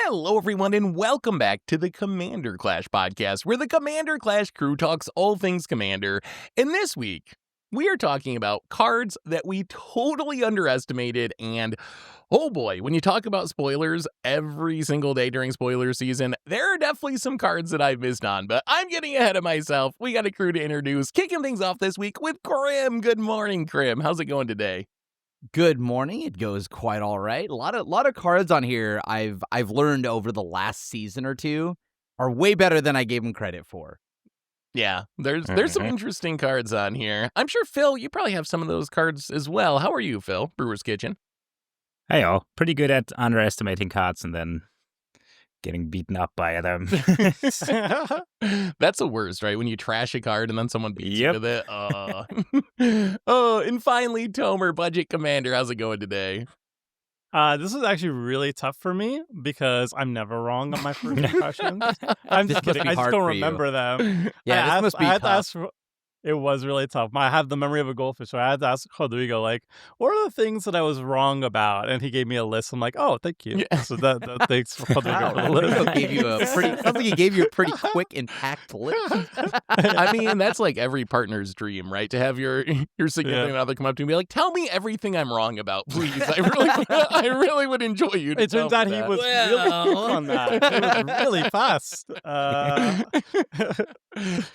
Hello, everyone, and welcome back to the Commander Clash podcast, where the Commander Clash crew talks all things Commander. And this week, we are talking about cards that we totally underestimated. And oh boy, when you talk about spoilers every single day during spoiler season, there are definitely some cards that I've missed on. But I'm getting ahead of myself. We got a crew to introduce. Kicking things off this week with Krim. Good morning, Krim. How's it going today? Good morning. It goes quite all right. A lot of cards on here I've learned over the last season or two are way better than I gave them credit for. Yeah, there's some interesting cards on here. I'm sure, Phil, you probably have some of those cards as well. How are you, Phil? Brewer's Kitchen. Hey, all. Pretty good at underestimating cards and then getting beaten up by them. That's the worst, right? When you trash a card and then someone beats you Yep. with it. Oh, and finally, Tomer, Budget Commander. How's it going today? This is actually really tough for me because I'm never wrong on my first impressions. I'm just This must kidding. be I just hard don't for you. remember them. Yeah, this must be I had to tough. ask it was really tough. I have the memory of a goldfish, so I had to ask Rodrigo, like, what are the things that I was wrong about? And he gave me a list. I'm like, oh, thank you. Yeah. So that thanks for Rodrigo for the Rodrigo list. gave you a pretty. Sounds like he gave you a pretty quick and packed list. I mean, that's like every partner's dream, right? To have your significant other come up to you and be like, tell me everything I'm wrong about, please. I really would enjoy you to It turns tell out me he that. was really quick on that. He was really fast.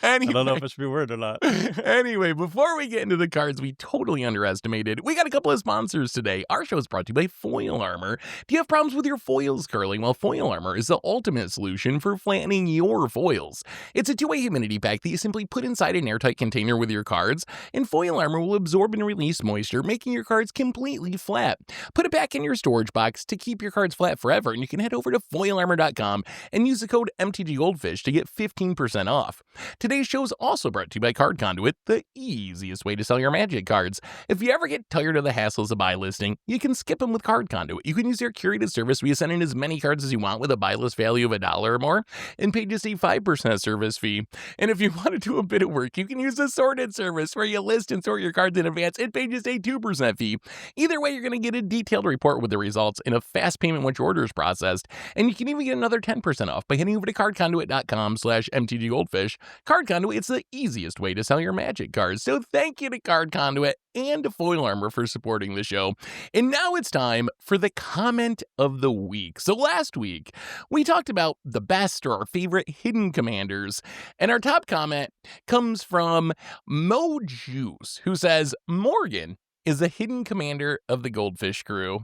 I don't know if it should be word or not. Anyway, before we get into the cards we totally underestimated, we got a couple of sponsors today. Our show is brought to you by Foil Armor. Do you have problems with your foils curling? Well, Foil Armor is the ultimate solution for flattening your foils. It's a two-way humidity pack that you simply put inside an airtight container with your cards, and Foil Armor will absorb and release moisture, making your cards completely flat. Put it back in your storage box to keep your cards flat forever, and you can head over to foilarmor.com and use the code MTGGoldfish to get 15% off. Today's show is also brought to you by Card Conduit, the easiest way to sell your Magic cards. If you ever get tired of the hassles of buy listing, you can skip them with Card Conduit. You can use their curated service where you send in as many cards as you want with a buy list value of $1 or more and pay just a 5% service fee. And if you want to do a bit of work, you can use the sorted service where you list and sort your cards in advance and pay just a 2% fee. Either way, you're going to get a detailed report with the results and a fast payment once your order is processed. And you can even get another 10% off by heading over to cardconduit.com/mtggoldfish. Card Conduit, it's the easiest way to sell your Magic cards. So thank you to Card Conduit and to Foil Armor for supporting the show. And now it's time for the comment of the week. So last week, we talked about the best or our favorite hidden commanders. And our top comment comes from Mo Juice, who says, Morgan is the hidden commander of the Goldfish crew,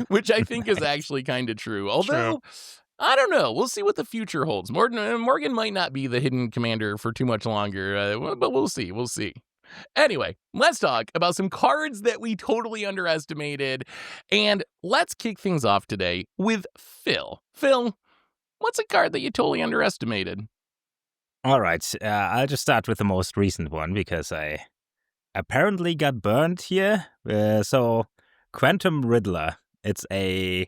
which I think is actually kind of true. Although, I don't know. We'll see what the future holds. Morgan might not be the hidden commander for too much longer, but we'll see. We'll see. Anyway, let's talk about some cards that we totally underestimated. And let's kick things off today with Phil. Phil, what's a card that you totally underestimated? All right. I'll just start with the most recent one because I apparently got burned here. So, Quantum Riddler. It's a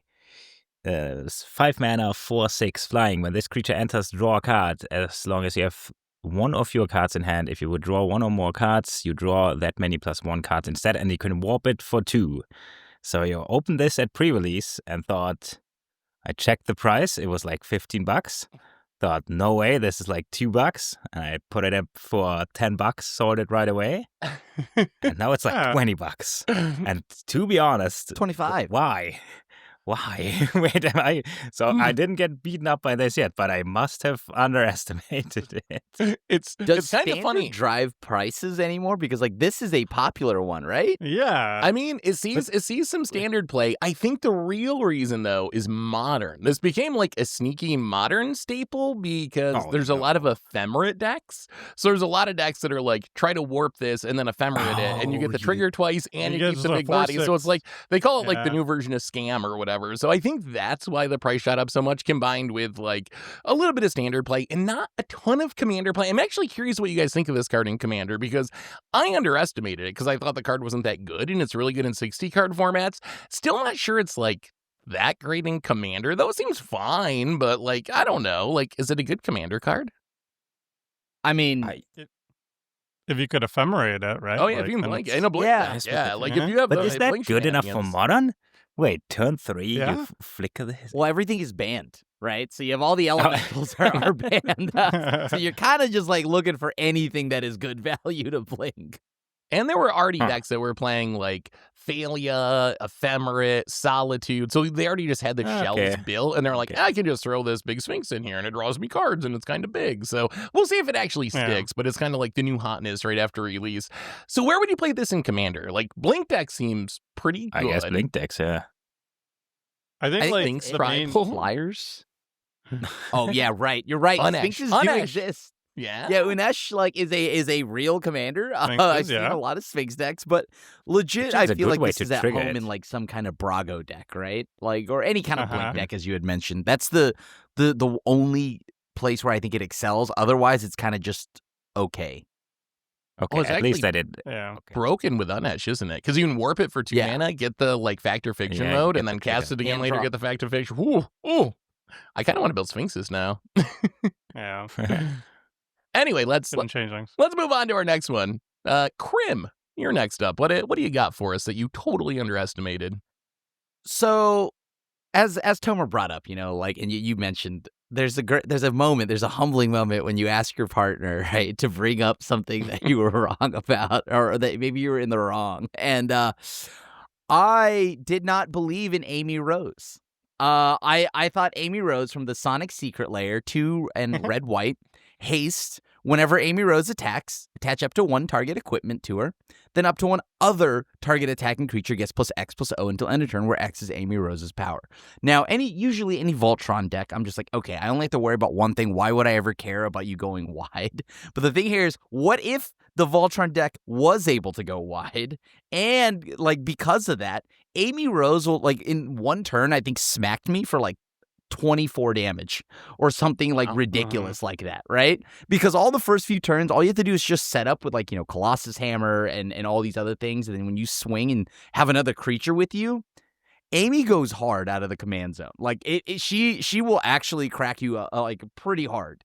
5 mana, 4/6 flying. When this creature enters, draw a card. As long as you have one of your cards in hand, if you would draw one or more cards, you draw that many +1 cards instead, and you can warp it for 2. So you opened this at pre-release and thought, I checked the price, it was like $15. Thought, no way, this is like $2. And I put it up for $10, sold it right away. And now it's like $20. And to be honest, 25. Why? Wait, I didn't get beaten up by this yet, but I must have underestimated it. It's Does it's kind of standard funny. drive prices anymore? Because like this is a popular one, right? Yeah. I mean, it sees some standard play. I think the real reason, though, is modern. This became like a sneaky modern staple because there's a lot of ephemerate decks. So there's a lot of decks that are like, try to warp this and then ephemerate it, and you get the trigger twice and you keep the big body. So it's like, they call it like the new version of Scam or whatever. So I think that's why the price shot up so much, combined with like a little bit of standard play and not a ton of commander play. I'm actually curious what you guys think of this card in Commander, because I underestimated it because I thought the card wasn't that good, and it's really good in 60 card formats. Still not sure it's like that great in Commander, though. It seems fine, but like, I don't know. Like, is it a good Commander card? I mean, if you could ephemerate it, right? Oh yeah, if you can blink in a blink yeah. deck. Yeah, like if you have But a is that blink good enough for shenanigans. modern? Wait, turn 3, you Yeah. flicker this? Well, everything is banned, right? So you have all the elementals are banned. So you're kind of just like looking for anything that is good value to blink. And there were already Huh. decks that were playing like Thalia, Ephemerate, Solitude. So they already just had the shells Okay. built, and they're like, Okay. I can just throw this big Sphinx in here and it draws me cards and it's kind of big. So we'll see if it actually Yeah. sticks, but it's kind of like the new hotness right after release. So where would you play this in Commander? Like Blink deck seems pretty good. I guess Blink decks, yeah. I think like Sphinx the main Tribal. Flyers? Oh yeah, right. You're right. Unesh. Sphinxes do Unesh. exist. Yeah. Yeah, Unesh like is a real commander. Sphinxes, I've seen yeah. a lot of Sphinx decks, but legit, Which I is a feel good like way this to is at trigger home it. in like some kind of Brago deck, right? Like or any kind of Uh-huh. Blink deck, as you had mentioned. That's the only place where I think it excels. Otherwise, it's kind of just okay. Okay, it's at least actually- I did. Yeah. Okay. Broken with Unesh, isn't it? Because you can warp it for 2 Yeah. mana, get the like Factor Fiction Yeah, you mode, get and then the cast trigger. it again And later, draw. get the Factor Fiction. Ooh. I kind of want to build Sphinxes now. Yeah. Anyway, let's Couldn't change things. move on to our next one. Krim, you're next up. What do you got for us that you totally underestimated? So, as Tomer brought up, like, and you mentioned, there's a moment, there's a humbling moment when you ask your partner, right, to bring up something that you were wrong about, or that maybe you were in the wrong. And I did not believe in Amy Rose. I thought Amy Rose from the Sonic Secret Lair 2 and Red White haste. Whenever Amy Rose attacks, attach up to 1 target equipment to her. Then up to 1 other target attacking creature gets +X/+O until end of turn, where X is Amy Rose's power. Now, usually any Voltron deck, I'm just like, okay, I only have to worry about one thing. Why would I ever care about you going wide? But the thing here is, what if the Voltron deck was able to go wide? And like because of that, Amy Rose will like in 1 turn, I think smacked me for like 24 damage or something like ridiculous like that, right? Because all the first few turns, all you have to do is just set up with like, Colossus Hammer and all these other things. And then when you swing and have another creature with you, Amy goes hard out of the command zone. Like she will actually crack you like pretty hard.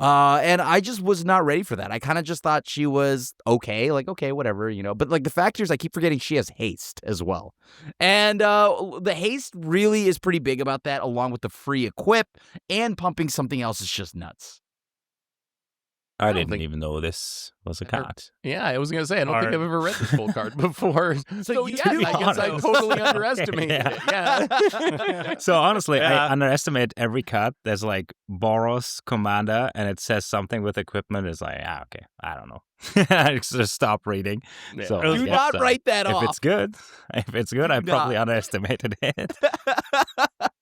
And I just was not ready for that. I kind of just thought she was okay, like, okay, whatever, But like the fact is, I keep forgetting she has haste as well. And the haste really is pretty big about that, along with the free equip and pumping something else is just nuts. I don't didn't think- even know this was a card. Yeah, I was going to say, I don't think Alright. I've ever read this full card before. So you yes, do I guess I honest. totally Okay, underestimated it. Yeah. So honestly, Yeah. I underestimate every card. There's like Boros Commander, and it says something with equipment. It's like, okay, I don't know. I just stop reading. Yeah. So Do Do yeah, not so write that if off. it's good, I Do probably not. underestimated it.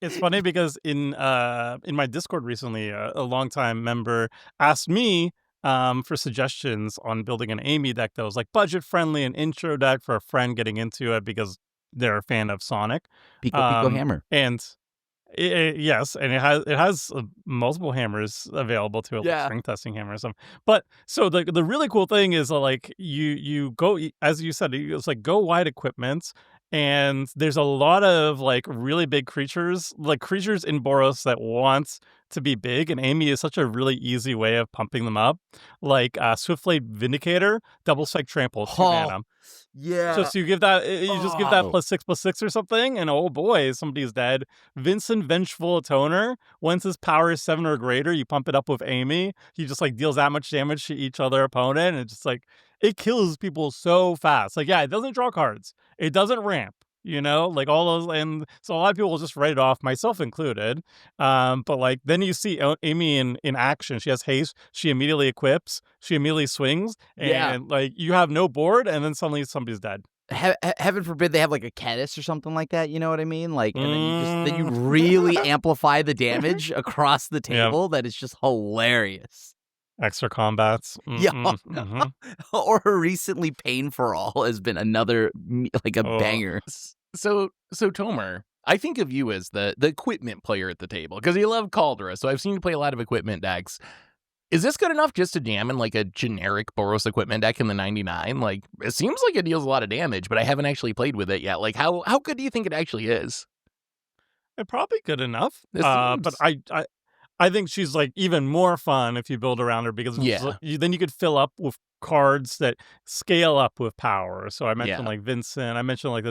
It's funny because in my Discord recently, a longtime member asked me for suggestions on building an Amy deck that was like budget friendly, an intro deck for a friend getting into it because they're a fan of Sonic. Pico Hammer. And yes, and it has multiple hammers available to it, like Yeah. strength testing hammers. But so the really cool thing is like you go, as you said, it's like go wide equipment. And there's a lot of like really big creatures, like creatures in Boros that want to be big, and Amy is such a really easy way of pumping them up. Like Swiftblade Vindicator, double strike trample, 2 mana. Yeah. So you give that, you just give that Oh. +6/+6 or something, and oh boy, somebody's dead. Vincent Vengeful Atoner, once his power is 7 or greater, you pump it up with Amy. He just like deals that much damage to each other opponent, and it's just like it kills people so fast. Like, yeah, it doesn't draw cards, it doesn't ramp. Like all those, and so a lot of people will just write it off, myself included. But like then you see Amy in action. She has haste. She immediately equips. She immediately swings, and Yeah. like you have no board, and then suddenly somebody's dead. Heaven forbid they have like a Caddis or something like that. You know what I mean? Like, and then you Mm. really amplify the damage across the table. That is just hilarious. Extra combats. Yeah. Mhm. Or recently, Pain for All has been another like a Oh. banger. So Tomer, I think of you as the equipment player at the table because you love Caldera. So I've seen you play a lot of equipment decks. Is this good enough just to jam in like a generic Boros equipment deck in the 99? Like, it seems like it deals a lot of damage, but I haven't actually played with it yet. Like, how good do you think it actually is? Probably good enough. This But seems- I think she's like even more fun if you build around her because then you could fill up with cards that scale up with power. So I mentioned like Vincent. I mentioned like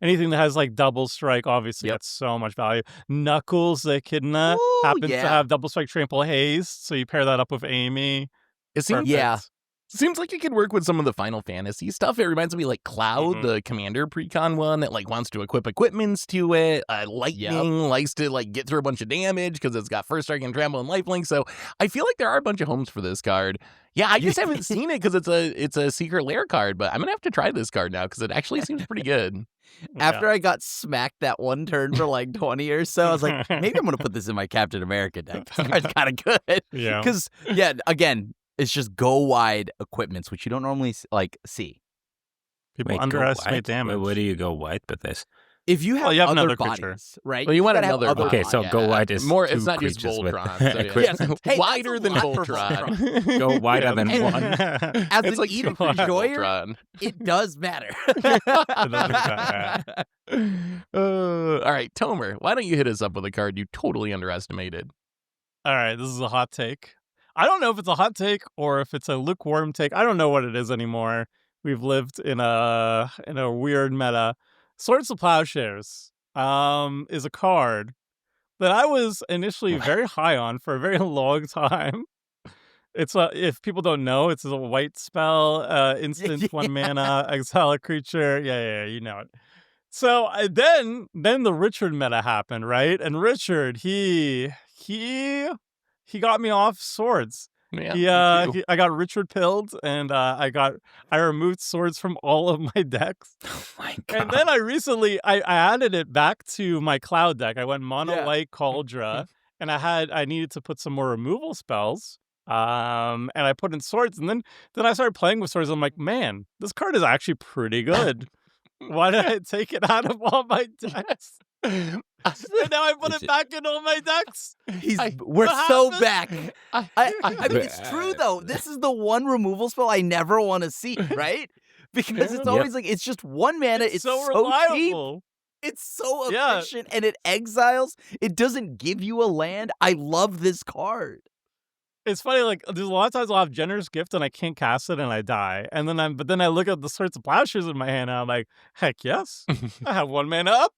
anything that has like double strike. Obviously, gets so much value. Knuckles, the Echidna, happens to have double strike, trample, haste. So you pair that up with Amy. It seems seems like it could work with some of the Final Fantasy stuff. It reminds me like Cloud, the Commander Precon one that like wants to equip equipments to it. Lightning likes to like get through a bunch of damage because it's got first strike and trample and lifelink. So I feel like there are a bunch of homes for this card. Yeah, I just haven't seen it because it's a secret lair card, but I'm gonna have to try this card now because it actually seems pretty good. After I got smacked that one turn for like 20 or so, I was like, maybe I'm gonna put this in my Captain America deck. This card's kind of good. Yeah, because again. It's just go wide equipments, which you don't normally like see. People underestimate damage. Where do you go wide with this? If you have, other bodies, creature. right? Well, you want another. Okay, so go wide is more. It's not just Voltron. So wider than Voltron. Go wider than one. As an Eden enjoyer, it does matter. All right, Tomer, why don't you hit us up with a card you totally underestimated? All right, this is a hot take. I don't know if it's a hot take or if it's a lukewarm take. I don't know what it is anymore. We've lived in a weird meta. Swords of Plowshares is a card that I was initially very high on for a very long time. It's if people don't know, it's a white spell, instant 1 mana, exile a creature. Yeah, you know it. So then the Richard meta happened, right? And Richard, he got me off swords. Yeah, I got Richard pilled, and I removed swords from all of my decks. Oh my god! And then I added it back to my Cloud deck. I went mono white Cauldra, and I needed to put some more removal spells. And I put in swords, and then I started playing with swords. I'm like, man, this card is actually pretty good. Why did I take it out of all my decks? And now I put it back in all my decks. We're so back. I mean, it's true though. This is the one removal spell I never want to see, right? Because it's always like it's just 1 mana. It's so reliable. Cheap. It's so efficient, and it exiles. It doesn't give you a land. I love this card. It's funny, like there's a lot of times I'll have Generous Gift and I can't cast it and I die. And then I look at the Swords of Plowshares in my hand and I'm like, heck yes, I have 1 mana up.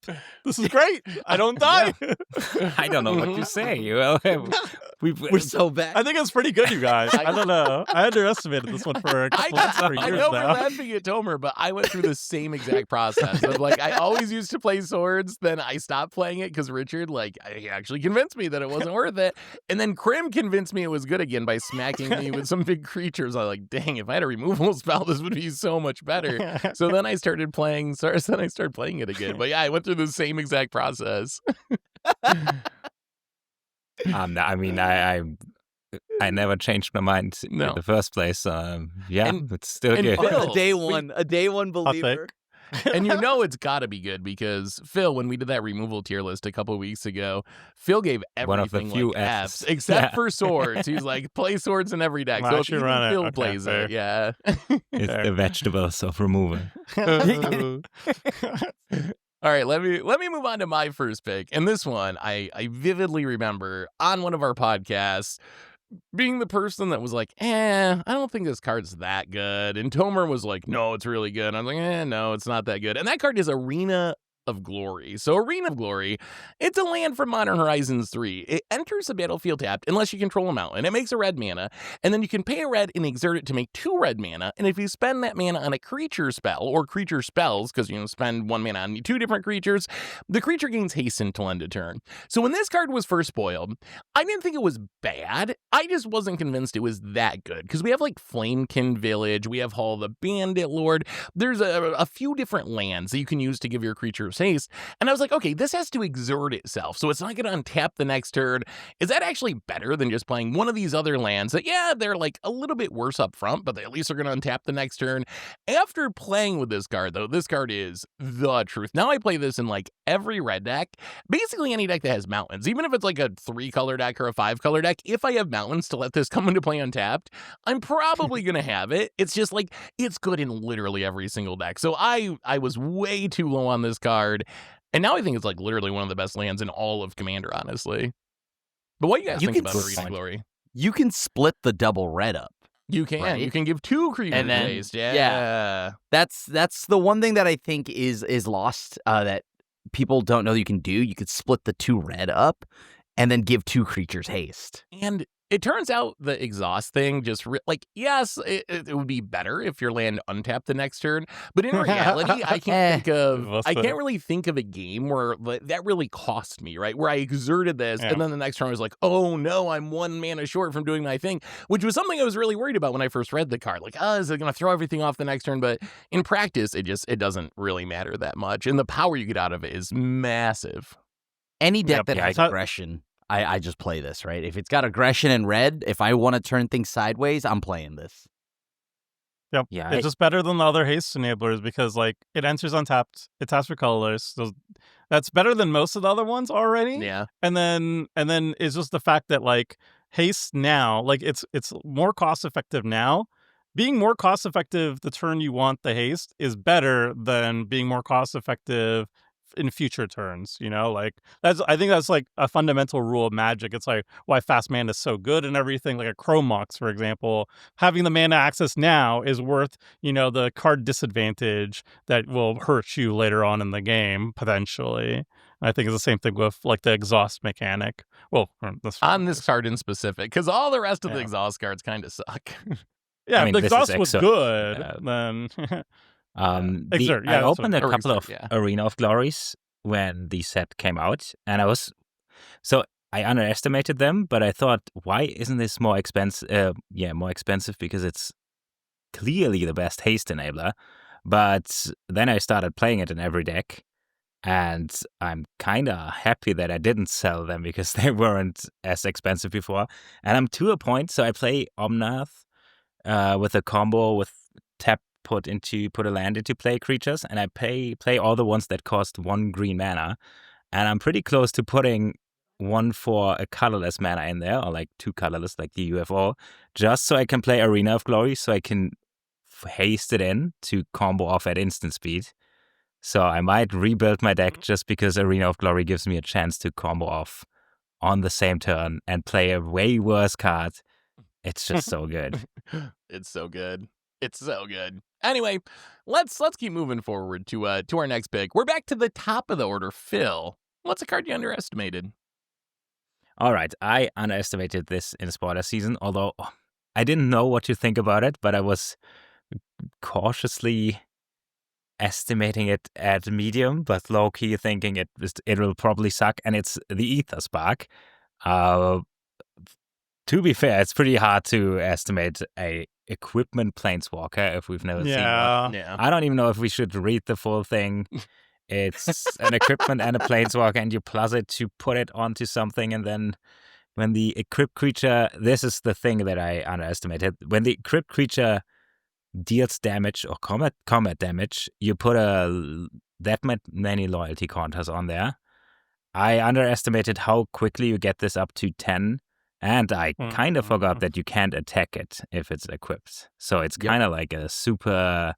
This is great. I don't die. I don't know what to say. We're so bad. I think it's pretty good, you guys. I don't know. I underestimated this one for a couple of years I know we're laughing at Tomer, but I went through the same exact process of like I always used to play swords, then I stopped playing it because Richard he actually convinced me that it wasn't worth it, and then Krim convinced me it was good again by smacking me with some big creatures. I was like, dang, if I had a removal spell, this would be so much better. So then I started playing swords, then I started playing it again. But yeah, I went through the same exact process. I mean, I never changed my mind in the first place. It's still good. Phil, a day one believer. And it's got to be good because Phil, when we did that removal tier list a couple of weeks ago, Phil gave everything one of the few Fs except for swords. He's like, play swords in every deck. So if Phil plays it, it's the vegetables of removal. All right, let me move on to my first pick. And this one, I vividly remember on one of our podcasts being the person that was like, I don't think this card's that good. And Tomer was like, no, it's really good. And I was like, no, it's not that good. And that card is Arena of Glory. So Arena of Glory, it's a land from Modern Horizons 3. It enters the battlefield tapped unless you control a mountain. It makes a red mana, and then you can pay a red and exert it to make 2 red mana. And if you spend that mana on a creature spell or creature spells, because spend 1 mana on 2 different creatures, the creature gains haste until end of turn. So when this card was first spoiled, I didn't think it was bad. I just wasn't convinced it was that good because we have like Flamekin Village, we have Hall of the Bandit Lord. There's a few different lands that you can use to give your creature haste. And I was like, okay, this has to exert itself, so it's not going to untap the next turn. Is that actually better than just playing one of these other lands that, they're like a little bit worse up front, but they at least are going to untap the next turn? After playing with this card, though, this card is the truth. Now I play this in like every red deck, basically any deck that has mountains, even if it's like a 3-color deck or a 5-color deck. If I have mountains to let this come into play untapped, I'm probably going to have it. It's just like, it's good in literally every single deck. So I was way too low on this card. And now I think it's like literally one of the best lands in all of Commander, honestly. But what do you guys You think can about s- Arena Glory? You can split the double red up. You can. Right? You can give 2 creatures And then- haste. yeah. Yeah. That's the one thing that I think is lost that people don't know you can do. You could split the 2 red up and then give 2 creatures haste. And it turns out the exhaust thing just yes, it would be better if your land untapped the next turn. But in reality, I can't really think of a game where that really cost me, right? Where I exerted this and then the next turn I was like, oh no, I'm 1 mana short from doing my thing, which was something I was really worried about when I first read the card. Like, is it going to throw everything off the next turn? But in practice, it doesn't really matter that much. And the power you get out of it is massive. Any deck that has aggression, I just play this, right? If it's got aggression and red, if I want to turn things sideways, I'm playing this. Yep. Yeah, It's just better than the other haste enablers because it enters untapped, it taps for colorless. So that's better than most of the other ones already. Yeah. And then it's just the fact that haste now, it's more cost effective now. Being more cost effective the turn you want the haste is better than being more cost effective in future turns, I think that's a fundamental rule of Magic. It's why fast mana is so good and everything. Like a Chrome Mox, for example, having the mana access now is worth the card disadvantage that will hurt you later on in the game potentially. And I think it's the same thing with the exhaust mechanic. Well, on this card in specific, because all the rest of the exhaust cards kind of suck. Yeah, I mean, the this exhaust is was exo- good. Then I opened a couple of Arena of Glories when the set came out, and I underestimated them, but I thought, why isn't this more expensive? More expensive because it's clearly the best haste enabler. But then I started playing it in every deck, and I'm kind of happy that I didn't sell them because they weren't as expensive before. And I'm to a point, so I play Omnath with a combo with put a land into play creatures, and I play all the ones that cost 1 green mana, and I'm pretty close to putting 1 for a colorless mana in there, or 2 colorless like the UFO, just so I can play Arena of Glory, so I can haste it in to combo off at instant speed. So I might rebuild my deck just because Arena of Glory gives me a chance to combo off on the same turn and play a way worse card. It's just so good. It's so good. It's so good. Anyway, let's keep moving forward to our next pick. We're back to the top of the order. Phil, what's a card you underestimated? All right, I underestimated this in spoiler season, although I didn't know what to think about it, but I was cautiously estimating it at medium, but low-key thinking it will probably suck, and it's the Aetherspark. To be fair, it's pretty hard to estimate a equipment planeswalker if we've never seen one. Yeah. I don't even know if we should read the full thing. It's an equipment and a planeswalker, and you plus it to put it onto something, and then when the equipped creature, this is the thing that I underestimated, when the equipped creature deals damage or combat damage, you put that many loyalty counters on there. I underestimated how quickly you get this up to 10, and I kind of forgot that you can't attack it if it's equipped. So it's kind of like a super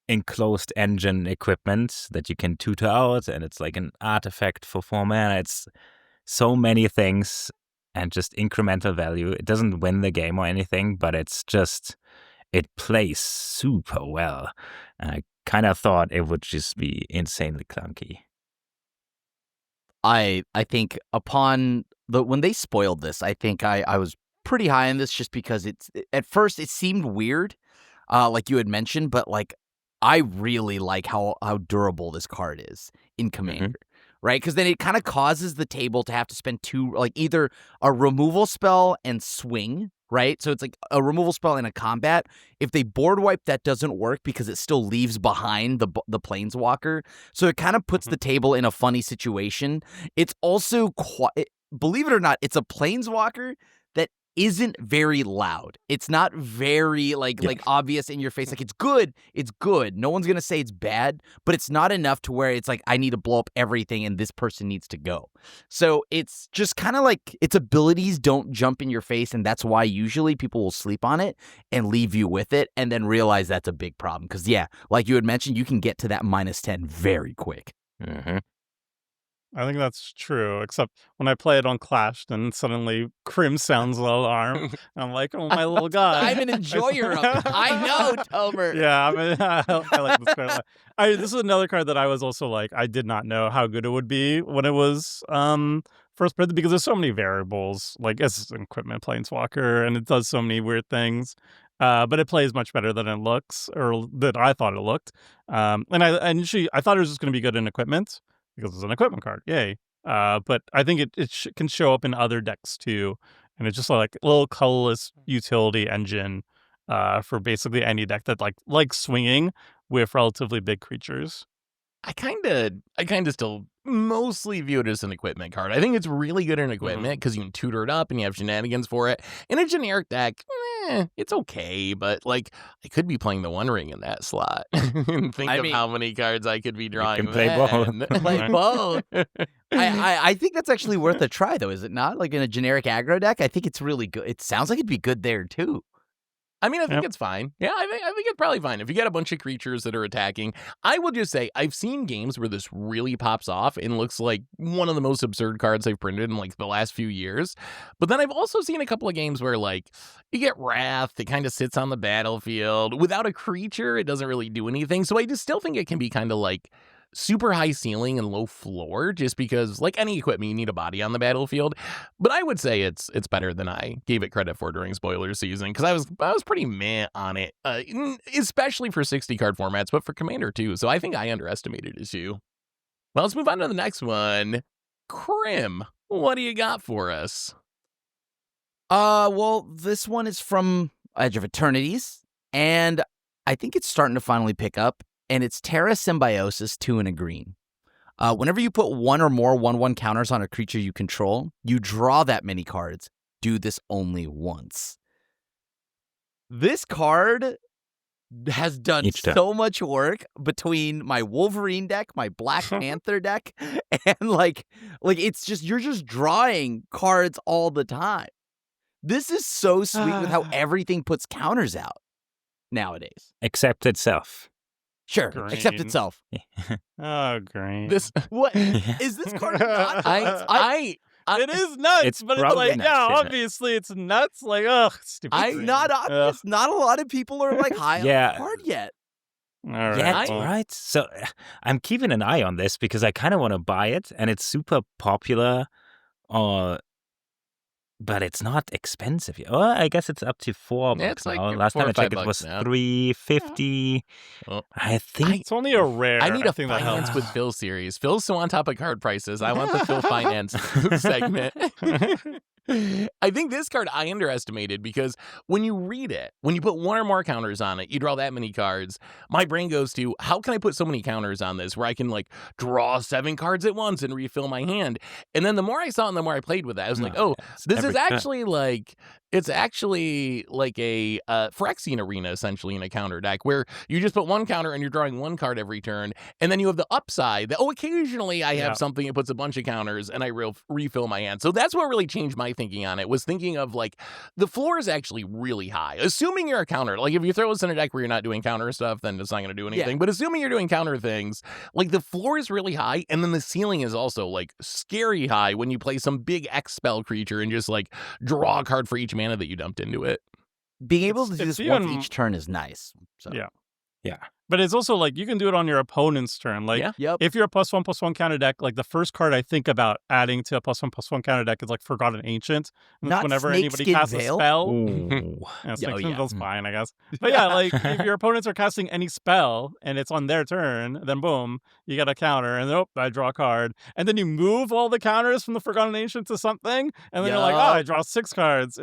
enclosed engine equipment that you can tutor out, and it's like an artifact for 4 mana. It's so many things and just incremental value. It doesn't win the game or anything, but it's just, it plays super well. And I kind of thought it would just be insanely clunky. I think when they spoiled this, I think I was pretty high on this just because at first it seemed weird, like you had mentioned, but I really like how durable this card is in Commander, right? Because then it kind of causes the table to have to spend 2, either a removal spell and swing, right? So it's like a removal spell and a combat. If they board wipe, that doesn't work because it still leaves behind the planeswalker. So it kind of puts the table in a funny situation. It's also believe it or not, it's a planeswalker that isn't very loud. It's not very obvious in your face. It's good. It's good. No one's gonna say it's bad, but it's not enough to where it's I need to blow up everything and this person needs to go. So it's just kind of its abilities don't jump in your face, and that's why usually people will sleep on it and leave you with it and then realize that's a big problem. Because like you had mentioned, you can get to that -10 very quick. I think that's true, except when I play it on Clash, then suddenly Crim sounds the alarm. I'm like, oh, my little god. I'm an enjoyer of it. I know, Tomer. Yeah, I like this card a lot. This is another card that I was also like, I did not know how good it would be when it was first printed, because there's so many variables. Like, it's an equipment planeswalker, and it does so many weird things. But it plays much better than it looks, or that I thought it looked. And initially I thought it was just going to be good in equipment, because it's an equipment card. Yay. But I think it can show up in other decks too. And it's just like a little colorless utility engine for basically any deck that like swinging with relatively big creatures. I kind of still mostly view it as an equipment card. I think it's really good in equipment because you can tutor it up and you have shenanigans for it. In a generic deck, it's okay, but like I could be playing the One Ring in that slot. And think of how many cards I could be drawing. You can play both. Play both. I think that's actually worth a try, though, is it not? Like in a generic aggro deck, I think it's really good. It sounds like it'd be good there too. I mean, I think it's fine. Yeah, I think it's probably fine. If you get a bunch of creatures that are attacking, I will just say I've seen games where this really pops off and looks like one of the most absurd cards I've printed in like the last few years. But then I've also seen a couple of games where like you get Wrath, it kind of sits on the battlefield. Without a creature, it doesn't really do anything. So I just still think it can be kind of like super high ceiling and low floor, just because like any equipment, you need a body on the battlefield. But I would say it's better than I gave it credit for during spoiler season, because I was pretty meh on it, especially for 60 card formats, but for Commander too. So I think I underestimated it too. Well, let's move on to the next one. Crim, what do you got for us? Well, this one is from Edge of Eternities, and I think it's starting to finally pick up. And it's Terrasymbiosis 2 and a green. Whenever you put one or more 1/1 counters on a creature you control, you draw that many cards. Do this only once. This card has done so much work between my Wolverine deck, my Black Panther deck, and like it's just, you're just drawing cards all the time. This is so sweet with how everything puts counters out nowadays. Except itself. Sure, Green. Except itself. Oh, great. What is this card? It is nuts, but it's like, nuts, obviously it's nuts. Like, ugh, stupid. Not obvious. Not a lot of people are like high on the card yet. All right. Yeah, right. So I'm keeping an eye on this because I kind of want to buy it, and it's super popular. But it's not expensive. Well, I guess it's up to $4 it's now. like Last time I $4 or checked, it was $5 now. $3.50. Oh. I think It's only a rare. I need a thing that finance helps. with Phil series. Phil's so on top of card prices. I want the Phil finance segment. I think this card I underestimated because when you read it, when you put one or more counters on it, you draw that many cards. My brain goes to, how can I put so many counters on this where I can like draw 7 cards at once and refill my hand? And then the more I saw it and the more I played with it, I was like, this is actually like, it's actually like a Phyrexian Arena essentially in a counter deck where you just put one counter and you're drawing one card every turn. And then you have the upside that, occasionally I have something that puts a bunch of counters and I refill my hand. So that's what really changed my thinking on it, was thinking of like the floor is actually really high. Assuming you're a counter, like if you throw this in a deck where you're not doing counter stuff, then it's not going to do anything. But assuming you're doing counter things, like the floor is really high. And then the ceiling is also like scary high when you play some big X spell creature and just like draw a card for each mana that you dumped into it. Being able to do this once each turn is nice. So. Yeah. But it's also like you can do it on your opponent's turn. Like if you're a +1/+1 counter deck, like the first card I think about adding to a +1/+1 counter deck is like Forgotten Ancient. And Not whenever anybody casts a spell. Snakeskin Veil's fine, I guess. But yeah, like if your opponents are casting any spell and it's on their turn, then boom, you get a counter and I draw a card. And then you move all the counters from the Forgotten Ancient to something, and then you're like, I draw 6 cards.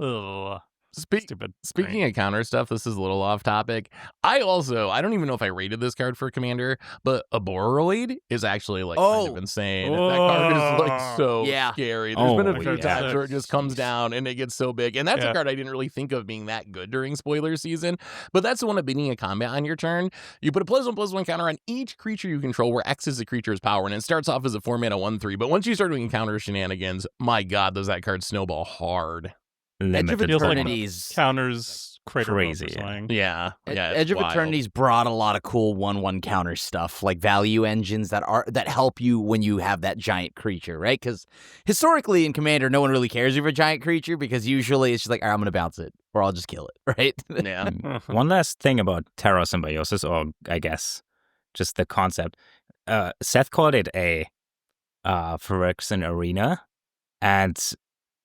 Ugh. Stupid. Speaking of counter stuff, this is a little off topic. I don't even know if I rated this card for Commander, but Aborroid is actually like kind of insane. That card is like so scary. There's been a few times where it just comes down and it gets so big. And that's a card I didn't really think of being that good during spoiler season. But that's the one of beating a combat on your turn. You put a +1/+1 counter on each creature you control where X is the creature's power, and it starts off as a 4-mana 1/3. But once you start doing counter shenanigans, my God, does that card snowball hard. Edge of Eternities counters Crater crazy. Swing. Yeah. Edge of Eternity's brought a lot of cool 1/1 counter stuff, like value engines that help you when you have that giant creature, right? Because historically in Commander, no one really cares if you have a giant creature because usually it's just like, all right, I'm going to bounce it or I'll just kill it, right? Yeah. One last thing about Terrasymbiosis, or I guess just the concept. Seth called it a Phyrexian arena, and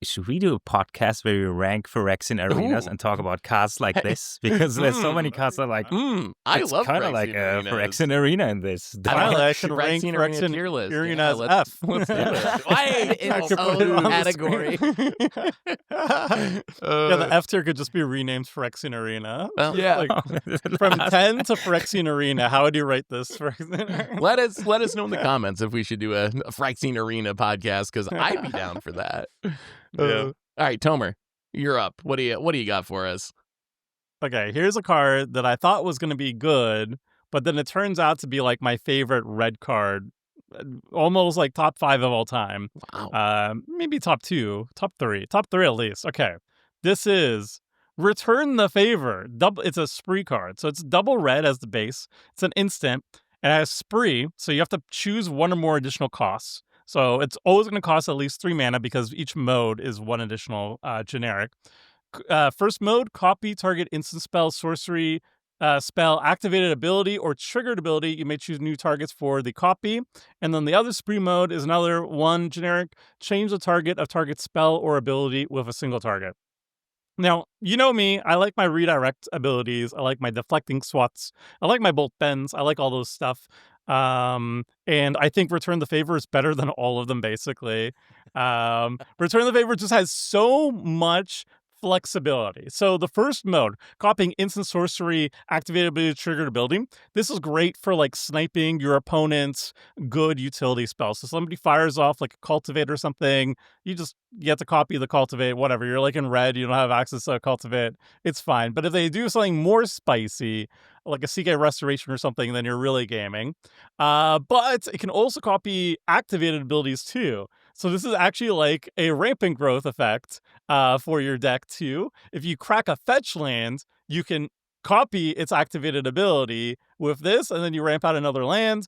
should we do a podcast where we rank Phyrexian arenas and talk about cards like this? Because there's so many cards that are like, I it's love kind of like a Phyrexian arena in this. I can rank Phyrexian tier list. arena Yeah, as let's- F. Let's do it. In its I could put it own on the category. screen. Yeah, the F tier could just be renamed Phyrexian arena. Well, Yeah. Like, from 10 to Phyrexian arena, how would you rate this? Phyrexian arena? let us know in the comments if we should do a Phyrexian Arena podcast, because I'd be down for that. Yeah. All right, Tomer, you're up. What do you got for us? Okay, here's a card that I thought was going to be good, but then it turns out to be like my favorite red card, almost like top 5 of all time. Wow. Maybe top 2, top 3 at least. Okay, this is Return the Favor. It's a spree card, so it's double red as the base. It's an instant, and it has spree, so you have to choose one or more additional costs. So it's always going to cost at least 3 mana because each mode is 1 additional generic. First mode, copy target instant spell, sorcery, spell, activated ability, or triggered ability. You may choose new targets for the copy. And then the other spree mode is another 1 generic. Change the target of target spell or ability with a single target. Now, you know me, I like my redirect abilities, I like my deflecting swats, I like my bolt bends, I like all those stuff. And I think Return the Favor is better than all of them, basically. Return the Favor just has so much flexibility. So the first mode, copying instant sorcery, activated ability, triggered ability. This is great for like sniping your opponent's good utility spells. So somebody fires off like a cultivate or something, you get to copy the cultivate, whatever. You're like in red, you don't have access to a cultivate, it's fine. But if they do something more spicy, like a CK Restoration or something, then you're really gaming. But it can also copy activated abilities too. So this is actually like a rampant growth effect for your deck too. If you crack a fetch land, you can copy its activated ability with this, and then you ramp out another land.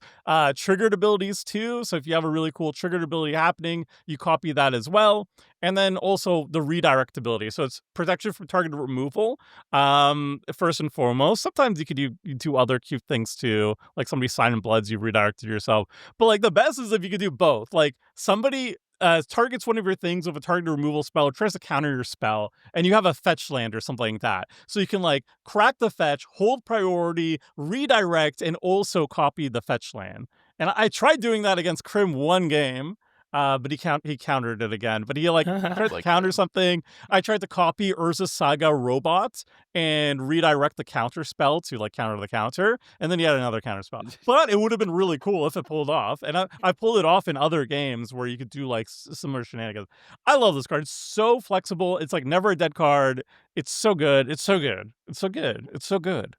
Triggered abilities too. So if you have a really cool triggered ability happening, you copy that as well. And then also the redirect ability. So it's protection from target removal, first and foremost. Sometimes you could do other cute things too, like somebody Silent Bloods, you redirected yourself. But like the best is if you could do both. Like somebody targets one of your things with a target removal spell, tries to counter your spell, and you have a fetch land or something like that. So you can like crack the fetch, hold priority, redirect, and also copy the fetch land. And I tried doing that against Krim one game, but he countered it again. But he like tried to counter something. I tried to copy Urza Saga Robot and redirect the counter spell to like counter the counter, and then he had another counter spell. But it would have been really cool if it pulled off. And I pulled it off in other games where you could do like similar shenanigans. I love this card. It's so flexible. It's like never a dead card. It's so good. It's so good. It's so good. It's so good.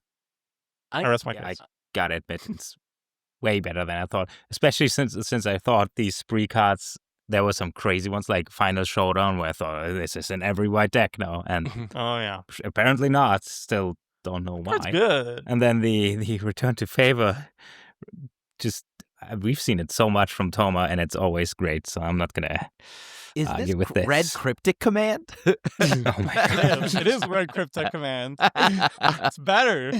I rest my case. I gotta admit, it's way better than I thought. Especially since I thought these spree cards, there were some crazy ones like Final Showdown where I thought, oh, this is in every white deck now. And Oh yeah, apparently not. Still don't know why. that's good. And then the Return to Favor, just we've seen it so much from Toma, and it's always great. So I'm not gonna Is argue with this this. Red Cryptic Command? Oh my god! It is Red Cryptic Command. It's better.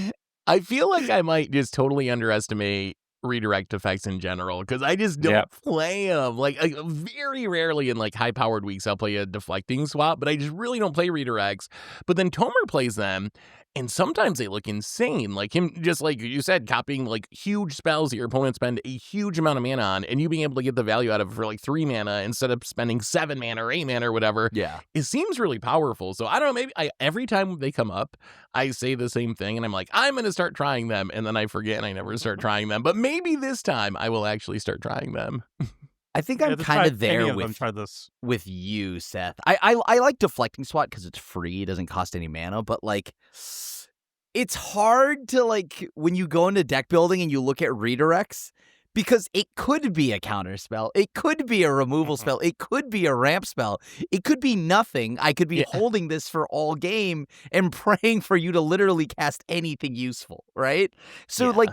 I feel like I might just totally underestimate redirect effects in general, because I just don't play them. Like very rarely in like high powered weeks I'll play a deflecting swap, but I just really don't play redirects. But then Tomer plays them, and sometimes they look insane. Like him, just like you said, copying like huge spells that your opponent spend a huge amount of mana on, and you being able to get the value out of it for like 3 mana instead of spending 7 mana or 8 mana or whatever. Yeah. It seems really powerful. So I don't know, maybe every time they come up, I say the same thing, and I'm like, I'm going to start trying them, and then I forget and I never start trying them. But maybe this time I will actually start trying them. I think I'm kind of there with you, Seth. I like deflecting swat because it's free. It doesn't cost any mana, but like it's hard to like when you go into deck building and you look at redirects, because it could be a counter spell. It could be a removal spell. It could be a ramp spell. It could be nothing. I could be holding this for all game and praying for you to literally cast anything useful, right? So like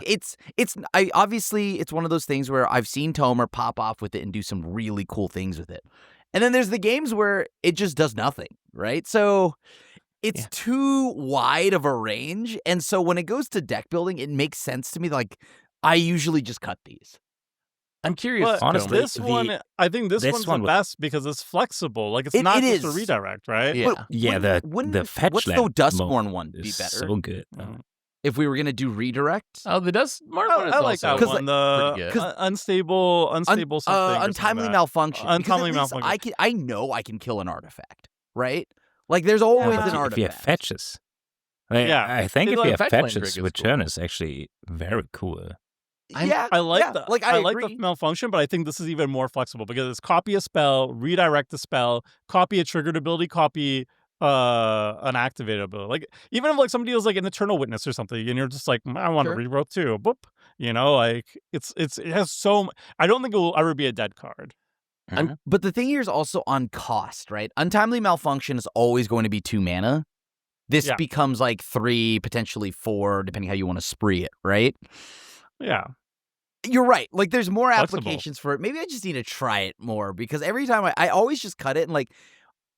obviously it's one of those things where I've seen Tomer pop off with it and do some really cool things with it. And then there's the games where it just does nothing, right? So it's too wide of a range. And so when it goes to deck building, it makes sense to me. Like, I usually just cut these. I'm curious. But honestly, this one, I think this one's the best because it's flexible. Like, it's not just a redirect, right? Yeah. The fetch What's the land Dustborn one be is better? so good. If we were going to do redirect? Oh, the Dustborn one is I like also that one. pretty The good. unstable something. Untimely malfunction. Untimely Because at least malfunction. I know I can kill an artifact, right? Like, there's always an artifact. If you have fetches. Like, Yeah. I think if Like, you have fetch land fetches, trick is return cool. is actually very cool. I like the like I I like agree. the malfunction, but I think this is even more flexible because it's copy a spell, redirect the spell, copy a triggered ability, copy an activated ability. Like, even if like somebody is like an Eternal Witness or something, and you're just like, I want Sure. to regrowth too. Boop. You know, like it has so. I don't think it will ever be a dead card. But the thing here is also on cost, right? Untimely malfunction is always going to be 2 mana. This becomes like 3, potentially 4, depending how you want to spree it, right? Yeah. You're right. Like, there's more Flexible. applications for it. Maybe I just need to try it more because every time I always just cut it, and like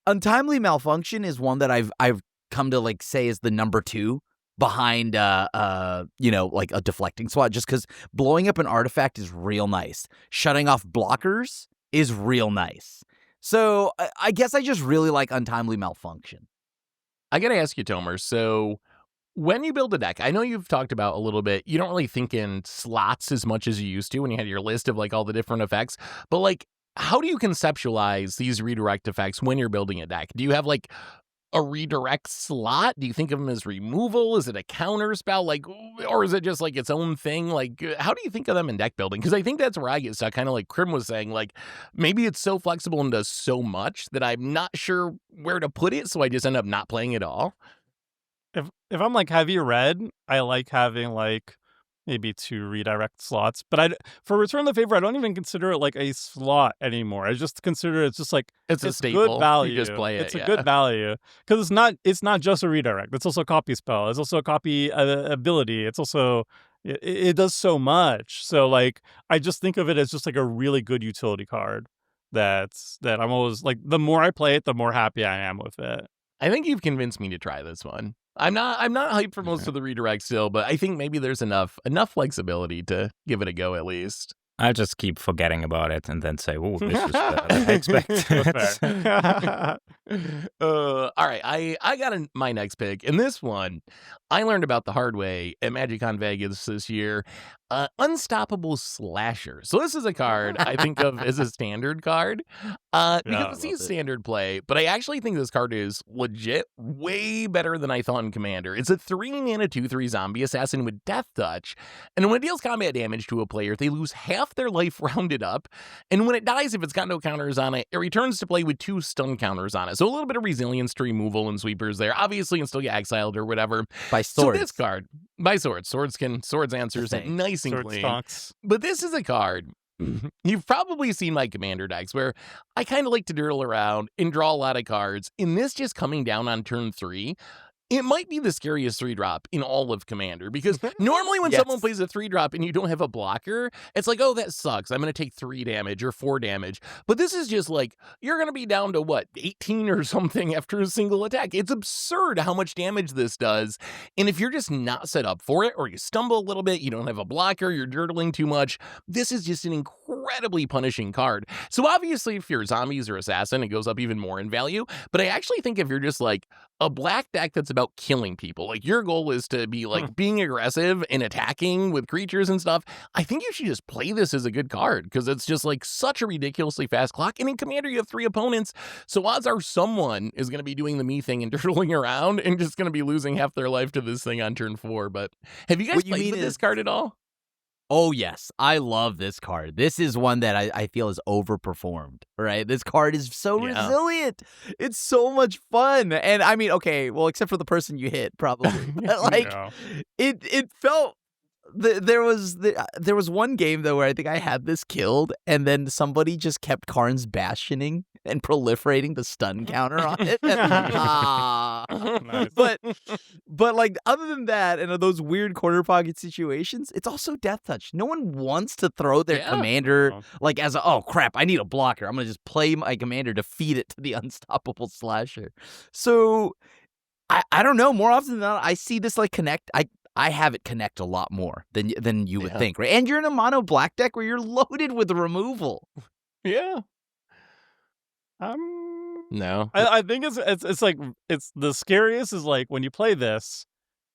untimely malfunction is one that I've come to like say is the number 2 behind like a deflecting swat, just because blowing up an artifact is real nice. Shutting off blockers is real nice. So I guess I just really like untimely malfunction. I gotta ask you, Tomer. So when you build a deck, I know you've talked about a little bit, you don't really think in slots as much as you used to when you had your list of like all the different effects, but like, how do you conceptualize these redirect effects when you're building a deck? Do you have like a redirect slot? Do you think of them as removal? Is it a counter spell? Like, or is it just like its own thing? Like, how do you think of them in deck building? Because I think that's where I get stuck, kind of like Krim was saying, like, maybe it's so flexible and does so much that I'm not sure where to put it, so I just end up not playing it all. If I'm like heavy red, I like having like maybe 2 redirect slots. But for Return the Favor, I don't even consider it like a slot anymore. I just consider it's just like It's a staple. good value. You just play it. It's a good value because it's not just a redirect. It's also a copy spell. It's also a copy ability. It's also it does so much. So like I just think of it as just like a really good utility card. That I'm always like, the more I play it, the more happy I am with it. I think you've convinced me to try this one. I'm not hyped for most of the redirects still, but I think maybe there's enough flexibility to give it a go at least. I'll just keep forgetting about it and then say, "Oh, this is better than I expected." All right, I got my next pick, and this one I learned about the hard way at MagicCon Vegas this year. Unstoppable Slasher. So this is a card I think of as a standard card because it sees standard play, but I actually think this card is legit way better than I thought in Commander. It's a 3-mana 2/3 zombie assassin with Death Touch, and when it deals combat damage to a player, they lose half their life rounded up, and when it dies, if it's got no counters on it, it returns to play with 2 stun counters on it. So a little bit of resilience to removal and sweepers there, obviously, and still get exiled or whatever. By swords. So this card, by swords. Swords answers it nice and Sword clean. stonks. But this is a card you've probably seen my Commander decks where I kind of like to dirtle around and draw a lot of cards. In this just coming down on turn 3, it might be the scariest 3-drop in all of Commander, because normally when someone plays a 3-drop and you don't have a blocker, it's like, oh, that sucks. I'm going to take 3 damage or 4 damage. But this is just like, you're going to be down to, 18 or something after a single attack. It's absurd how much damage this does. And if you're just not set up for it, or you stumble a little bit, you don't have a blocker, you're dirtling too much, this is just an incredibly punishing card. So obviously, if you're zombies or assassin, it goes up even more in value. But I actually think if you're just like a black deck that's about killing people, like your goal is to be like being aggressive and attacking with creatures and stuff, I think you should just play this as a good card, because it's just like such a ridiculously fast clock. And in Commander, you have 3 opponents, so odds are someone is going to be doing the me thing and dirtling around and just going to be losing half their life to this thing on turn 4. But have you guys played with this card at all? Oh, yes. I love this card. This is one that I feel is overperformed, right? This card is so resilient. It's so much fun. And I mean, okay, well, except for the person you hit, probably. But like, it felt there was one game though where I think I had this killed, and then somebody just kept Karn's bastioning and proliferating the stun counter on it. Nice. But like other than that, and those weird corner pocket situations, it's also death touch. No one wants to throw their commander like as oh crap, I need a blocker. I'm gonna just play my commander to feed it to the unstoppable slasher. So I don't know. More often than not, I see this like connect. I have it connect a lot more than you would think, right? And you're in a mono black deck where you're loaded with removal. Yeah. No. I think it's like it's the scariest is like when you play this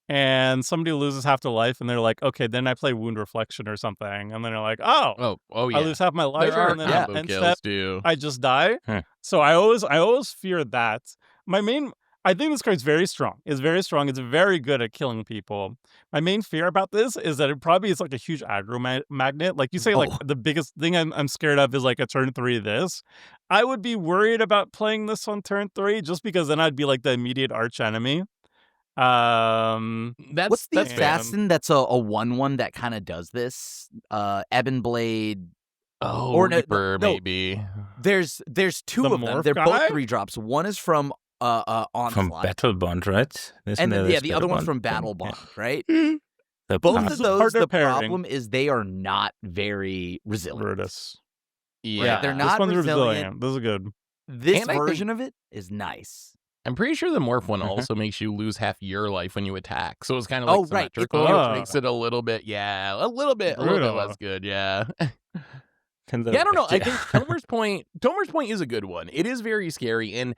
and somebody loses half their life and they're like, okay, then I play Wound Reflection or something, and then they're like, oh yeah, I lose half my life, there are and then combo end kills step, too. I just die. So I always fear that. I think this card's very strong. It's very strong. It's very good at killing people. My main fear about this is that it probably is like a huge aggro magnet. Like you say, like the biggest thing I'm scared of is like a turn 3 this. I would be worried about playing this on turn 3 just because then I'd be like the immediate arch enemy. What's the assassin that's a 1/1 that kind of does this? Ebon Blade. Or Reaper, maybe. There's two of them. They're both 3-drops. One is from Onslaught. From Battle Bond, right? And then, the other one's from Battle Bond, right? Both of those, the problem is they are not very resilient. Brutus. Yeah, they're not this one's resilient. This is good. This version of it is nice. I'm pretty sure the morph one also makes you lose half your life when you attack. So it's kind of like symmetrical, which makes it a little bit less good, yeah. I don't know. I think Tomer's point is a good one. It is very scary, and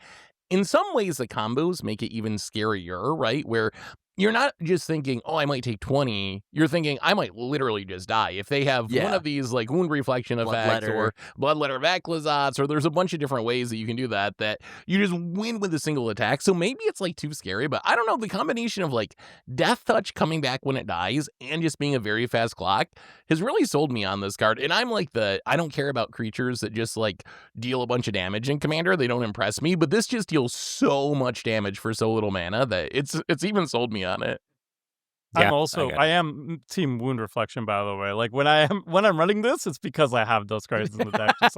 in some ways the combos make it even scarier, right? Where you're not just thinking, oh, I might take 20. You're thinking, I might literally just die. If they have one of these, like, Wound Reflection effects or Bloodletter Vaclazats, or there's a bunch of different ways that you can do that you just win with a single attack. So maybe it's, like, too scary. But I don't know. The combination of, like, Death Touch coming back when it dies and just being a very fast clock has really sold me on this card. And I'm like I don't care about creatures that just, like, deal a bunch of damage in Commander. They don't impress me. But this just deals so much damage for so little mana that it's even sold me on it. Yeah, I am team Wound Reflection, by the way. Like when I'm running this, it's because I have those cards in the deck. Just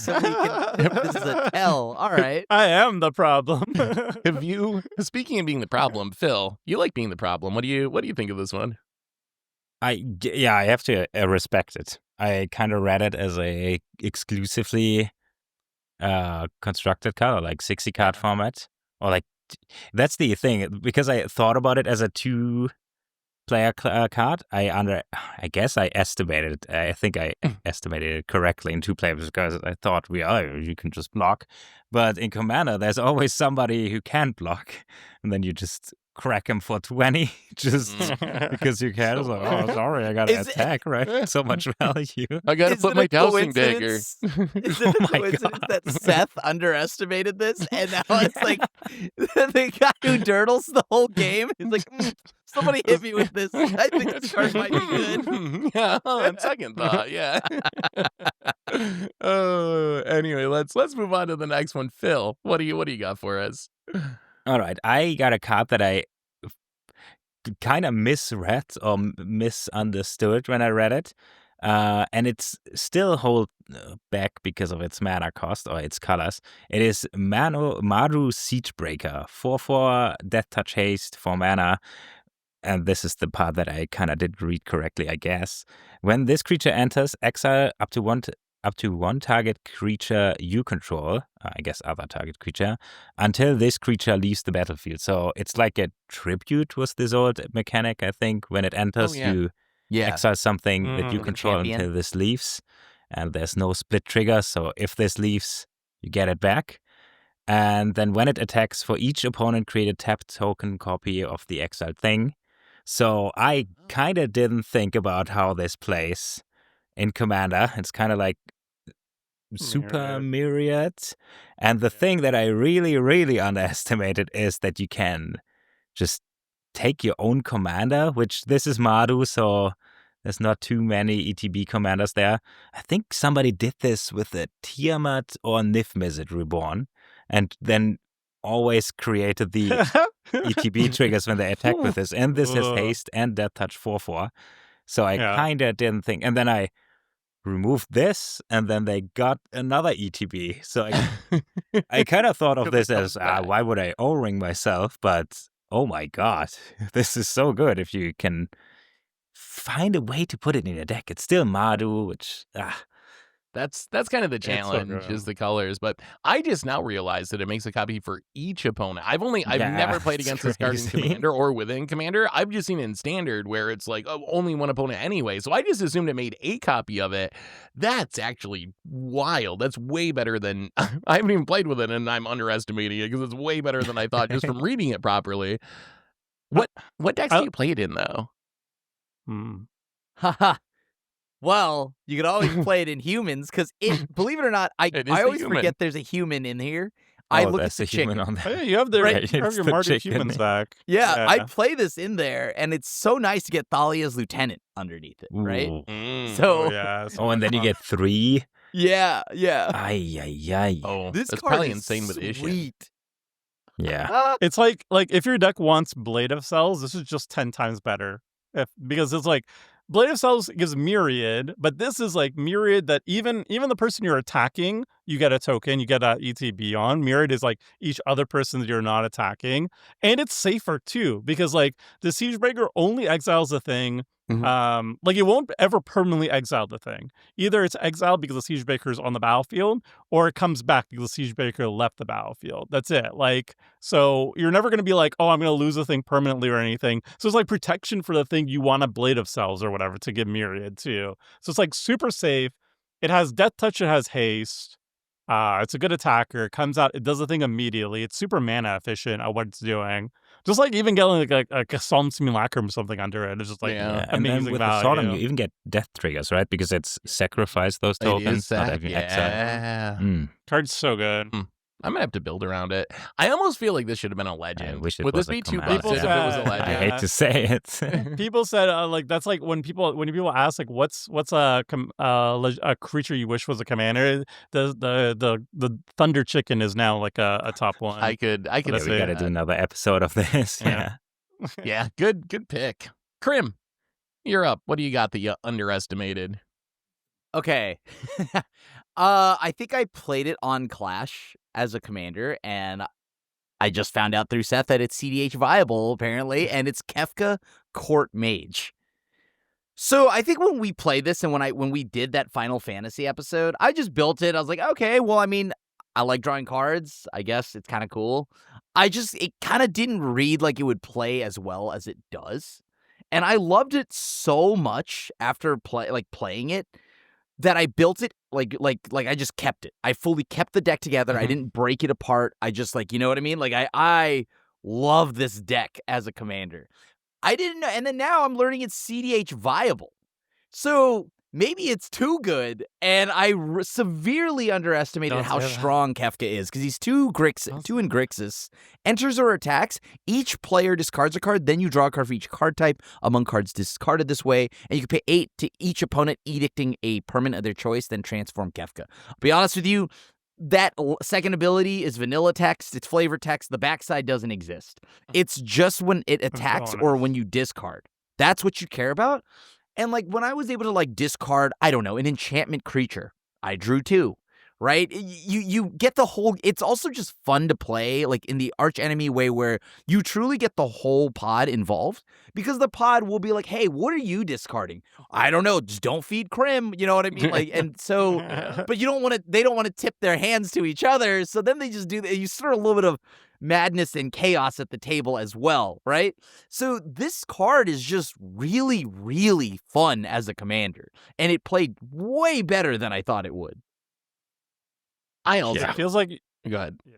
so this is a tell. All right. I am the problem. Speaking of being the problem, Phil, you like being the problem. What do you think of this one? I have to respect it. I kind of read it as a exclusively constructed card, or like 60 card format, or like. That's the thing, because I thought about it as a 2-player card. I guess I estimated it. I think I estimated it correctly in 2 players because I thought you can just block. But in Commander, there's always somebody who can't block, and then you just crack him for 20 just because you can. It's like, sorry, I gotta attack, right? So much value. I gotta put my Dowsing Dagger. Is it a coincidence that Seth underestimated this, and now it's like the guy who dirtles the whole game is like, somebody hit me with this. I think this card might be good. Yeah, on second thought, yeah. Anyway, let's move on to the next one. Phil, what do you got for us? All right, I got a card that I kind of misread or misunderstood when I read it, and it's still hold back because of its mana cost or its colors. It is Mardu Siegebreaker, 4/4 Death Touch Haste for mana. And this is the part that I kind of did read correctly, I guess. When this creature enters, exile up to one target creature you control, I guess other target creature, until this creature leaves the battlefield. So it's like a tribute was this old mechanic, I think. When it enters, you exile something that you control until this leaves. And there's no split trigger, so if this leaves, you get it back. And then when it attacks, for each opponent, create a tapped token copy of the exiled thing. So I kind of didn't think about how this plays in Commander. It's kind of like super myriad. And the thing that I really, really underestimated is that you can just take your own commander, which this is Mardu, so there's not too many ETB commanders there. I think somebody did this with a Tiamat or Nifmizzet Reborn, and then always created the ETB triggers when they attack with this, and this has Ugh. haste and death touch 4/4. So I Yeah. kind of didn't think, and then I removed this, and then they got another ETB. So I kind of thought of Because it this as, comes back. why would I O-ring myself? But oh my god, this is so good if you can find a way to put it in your deck. It's still Mardu, which That's kind of the It's so challenge good. is the colors, but I just now realized that it makes a copy for each opponent. I've Yeah, never played it's against this card in crazy. Commander or within Commander. I've just seen it in Standard where it's like only one opponent anyway. So I just assumed it made a copy of it. That's actually wild. That's way better than I haven't even played with it, and I'm underestimating it because it's way better than I thought just from reading it properly. What decks do you play it in though? Hmm. Haha. Well, you could always play it in humans because it. Believe it or not, I It is the always human. forget there's a human in here. I oh, look at that's the a human chicken. on Oh, there. yeah, you have the Right, you have it's your the Mardu chicken. Humans back. Yeah, I play this in there, and it's so nice to get Thalia's lieutenant underneath it, right? Ooh. So Oh, yeah. Oh, and then you get 3. yeah. Ay, ay, ay. Oh, This that's card probably is insane with Ishin. sweet. Yeah. It's like if your deck wants Blade of Cells, this is just 10 times better. Because it's like Blade of Cells gives Myriad, but this is like Myriad that even the person you're attacking, you get a token, you get a ETB on. Myriad is like each other person that you're not attacking, and it's safer too because like the Siegebreaker only exiles a thing. Like it won't ever permanently exile the thing. Either it's exiled because the Siegebreaker is on the battlefield, or it comes back because the Siegebreaker left the battlefield. That's it. Like, so you're never going to be like, oh, I'm going to lose a thing permanently or anything. So it's like protection for the thing you want a Blade of Cells or whatever to give Myriad too. So it's like super safe. It has Death Touch. It has haste. It's a good attacker. It comes out. It does the thing immediately. It's super mana efficient at what it's doing. Just like even getting like a Psalm Simulacrum or something under it. It's just like Yeah. And then amazing with the Sodom, value. you even get death triggers, right? Because it's sacrifice those It is tokens, not that, having exile. yeah. Card's so good. I'm gonna have to build around it. I almost feel like this should have been a legend. wish it Would was this a be too commander. busted if it was a People I legend? hate to say it. People said like that's like when people ask like what's a creature you wish was a commander. The Thunder Chicken is now like a top one. I could Yeah, Let's we see. gotta do another episode of this. Yeah. Yeah, good pick. Krim, you're up. What do you got that you underestimated? Okay. I think I played it on Clash as a commander, and I just found out through Seth that it's CDH viable, apparently, and it's Kefka Court Mage. So I think when we played this and when we did that Final Fantasy episode, I just built it. I was like, okay, well, I mean, I like drawing cards. I guess it's kind of cool. It kind of didn't read like it would play as well as it does. And I loved it so much after playing it that I built it like I just kept it. I fully kept the deck together. I didn't break it apart. I just you know what I mean? Like I love this deck as a commander. I didn't know, and then now I'm learning it's CDH viable. So maybe it's too good, and I severely underestimated Don't how say that. strong Kefka is because he's two in Grixis. Enters or attacks, each player discards a card, then you draw a card for each card type among cards discarded this way, and you can pay 8 to each opponent, edicting a permanent of their choice, then transform Kefka. I'll be honest with you, that second ability is vanilla text, it's flavor text, the backside doesn't exist. It's just when it attacks or when you discard. That's what you care about. And when I was able to discard, I don't know, an enchantment creature, I drew 2, right? You get the whole, it's also just fun to play in the arch enemy way where you truly get the whole pod involved because the pod will be like, hey, what are you discarding? I don't know, just don't feed Krim, you know what I mean? And so, but they don't want to tip their hands to each other. So then they just do that. You start a little bit of madness and chaos at the table as well, right? So this card is just really, really fun as a commander, and it played way better than I thought it would. I also It feels like go ahead. yeah.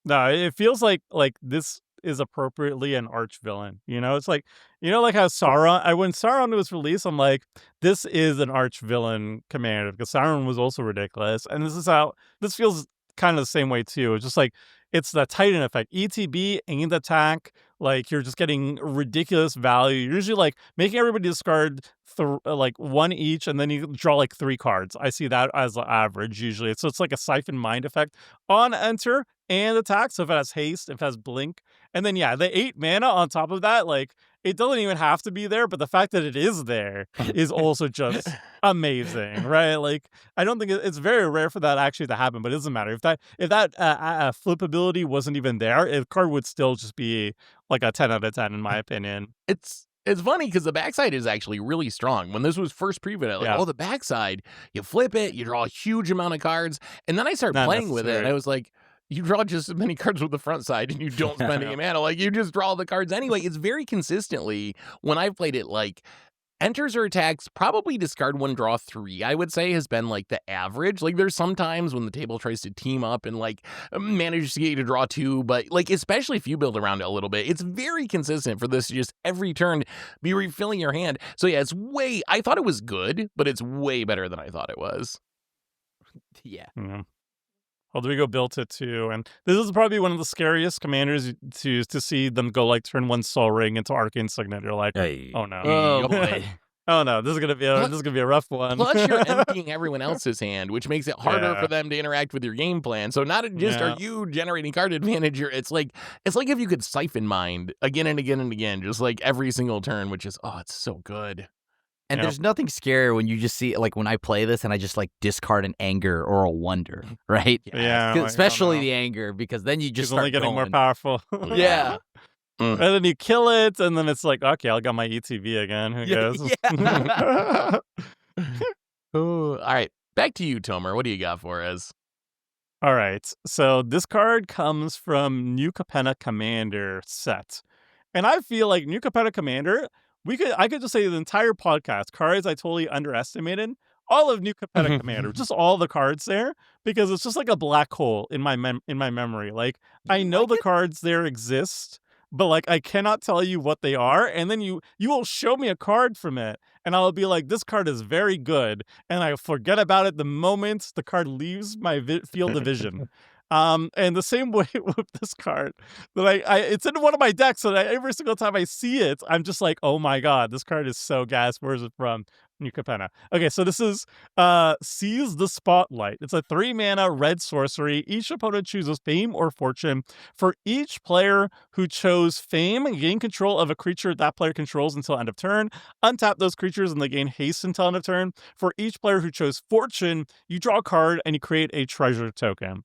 No, it feels like this is appropriately an arch villain. You know, it's like like how Sauron. When Sauron was released, I'm like, this is an arch villain commander because Sauron was also ridiculous, and this feels kind of the same way too. It's just it's the Titan effect. ETB, aimed attack, you're just getting ridiculous value. You're usually making everybody discard 1 each, and then you draw 3 cards. I see that as the average usually. So it's like a siphon mind effect. On enter, and attack. So if it has haste, if it has blink, and then the 8 mana on top of that, like it doesn't even have to be there, but the fact that it is there is also just amazing, right? Like I don't think it's very rare for that actually to happen, but it doesn't matter if that flip ability wasn't even there, the card would still just be like a 10 out of 10 in my opinion. It's funny because the backside is actually really strong. When this was first previewed, like, the backside, you flip it, you draw a huge amount of cards, and then I started playing with it, and I was like, you draw just as many cards with the front side, and you don't spend any mana. Like, you just draw the cards anyway. It's very consistently, when I've played it, like, enters or attacks, probably discard 1, draw 3, I would say, has been, like, the average. Like, there's some times when the table tries to team up and, like, manages to get you to draw 2, but, like, especially if you build around it a little bit, it's very consistent for this to just every turn be refilling your hand. So, yeah, I thought it was good, but it's way better than I thought it was. Yeah. Rodrigo built it too, and this is probably one of the scariest commanders to see them go like turn 1 Soul Ring into Arcane Signet. You're like, oh no, Oh boy. oh no, this is gonna be a rough one. Plus, you're emptying everyone else's hand, which makes it harder for them to interact with your game plan. So not just are you generating card advantage, it's like if you could Siphon Mind again and again and again, just like every single turn, which is it's so good. And there's nothing scarier when you just see, like, when I play this and I just, like, discard an Anger or a Wonder, right? Yeah. Especially the Anger, because then you just start only getting going. more powerful. Yeah. And then you kill it, and then it's like, okay, I got my ETB again. Who cares? Yeah. All right. Back to you, Tomer. What do you got for us? All right. So this card comes from New Capenna Commander set. And I feel like New Capenna Commander, I could just say the entire podcast, cards I totally underestimated, all of New Capenna Commander, just all the cards there, because it's just like a black hole in my memory. Like, I know the cards there exist, but like I cannot tell you what they are, and then you will show me a card from it, and I'll be like, this card is very good, and I forget about it the moment the card leaves my field of vision. And the same way with this card, that it's in one of my decks, so that every single time I see it, I'm just like, oh my god, this card is so gas. Where is it from? New Capenna. Okay, so this is Seize the Spotlight. It's a 3-mana red sorcery. Each opponent chooses Fame or Fortune. For each player who chose Fame, gain control of a creature that player controls until end of turn. Untap those creatures and they gain haste until end of turn. For each player who chose Fortune, you draw a card and you create a treasure token.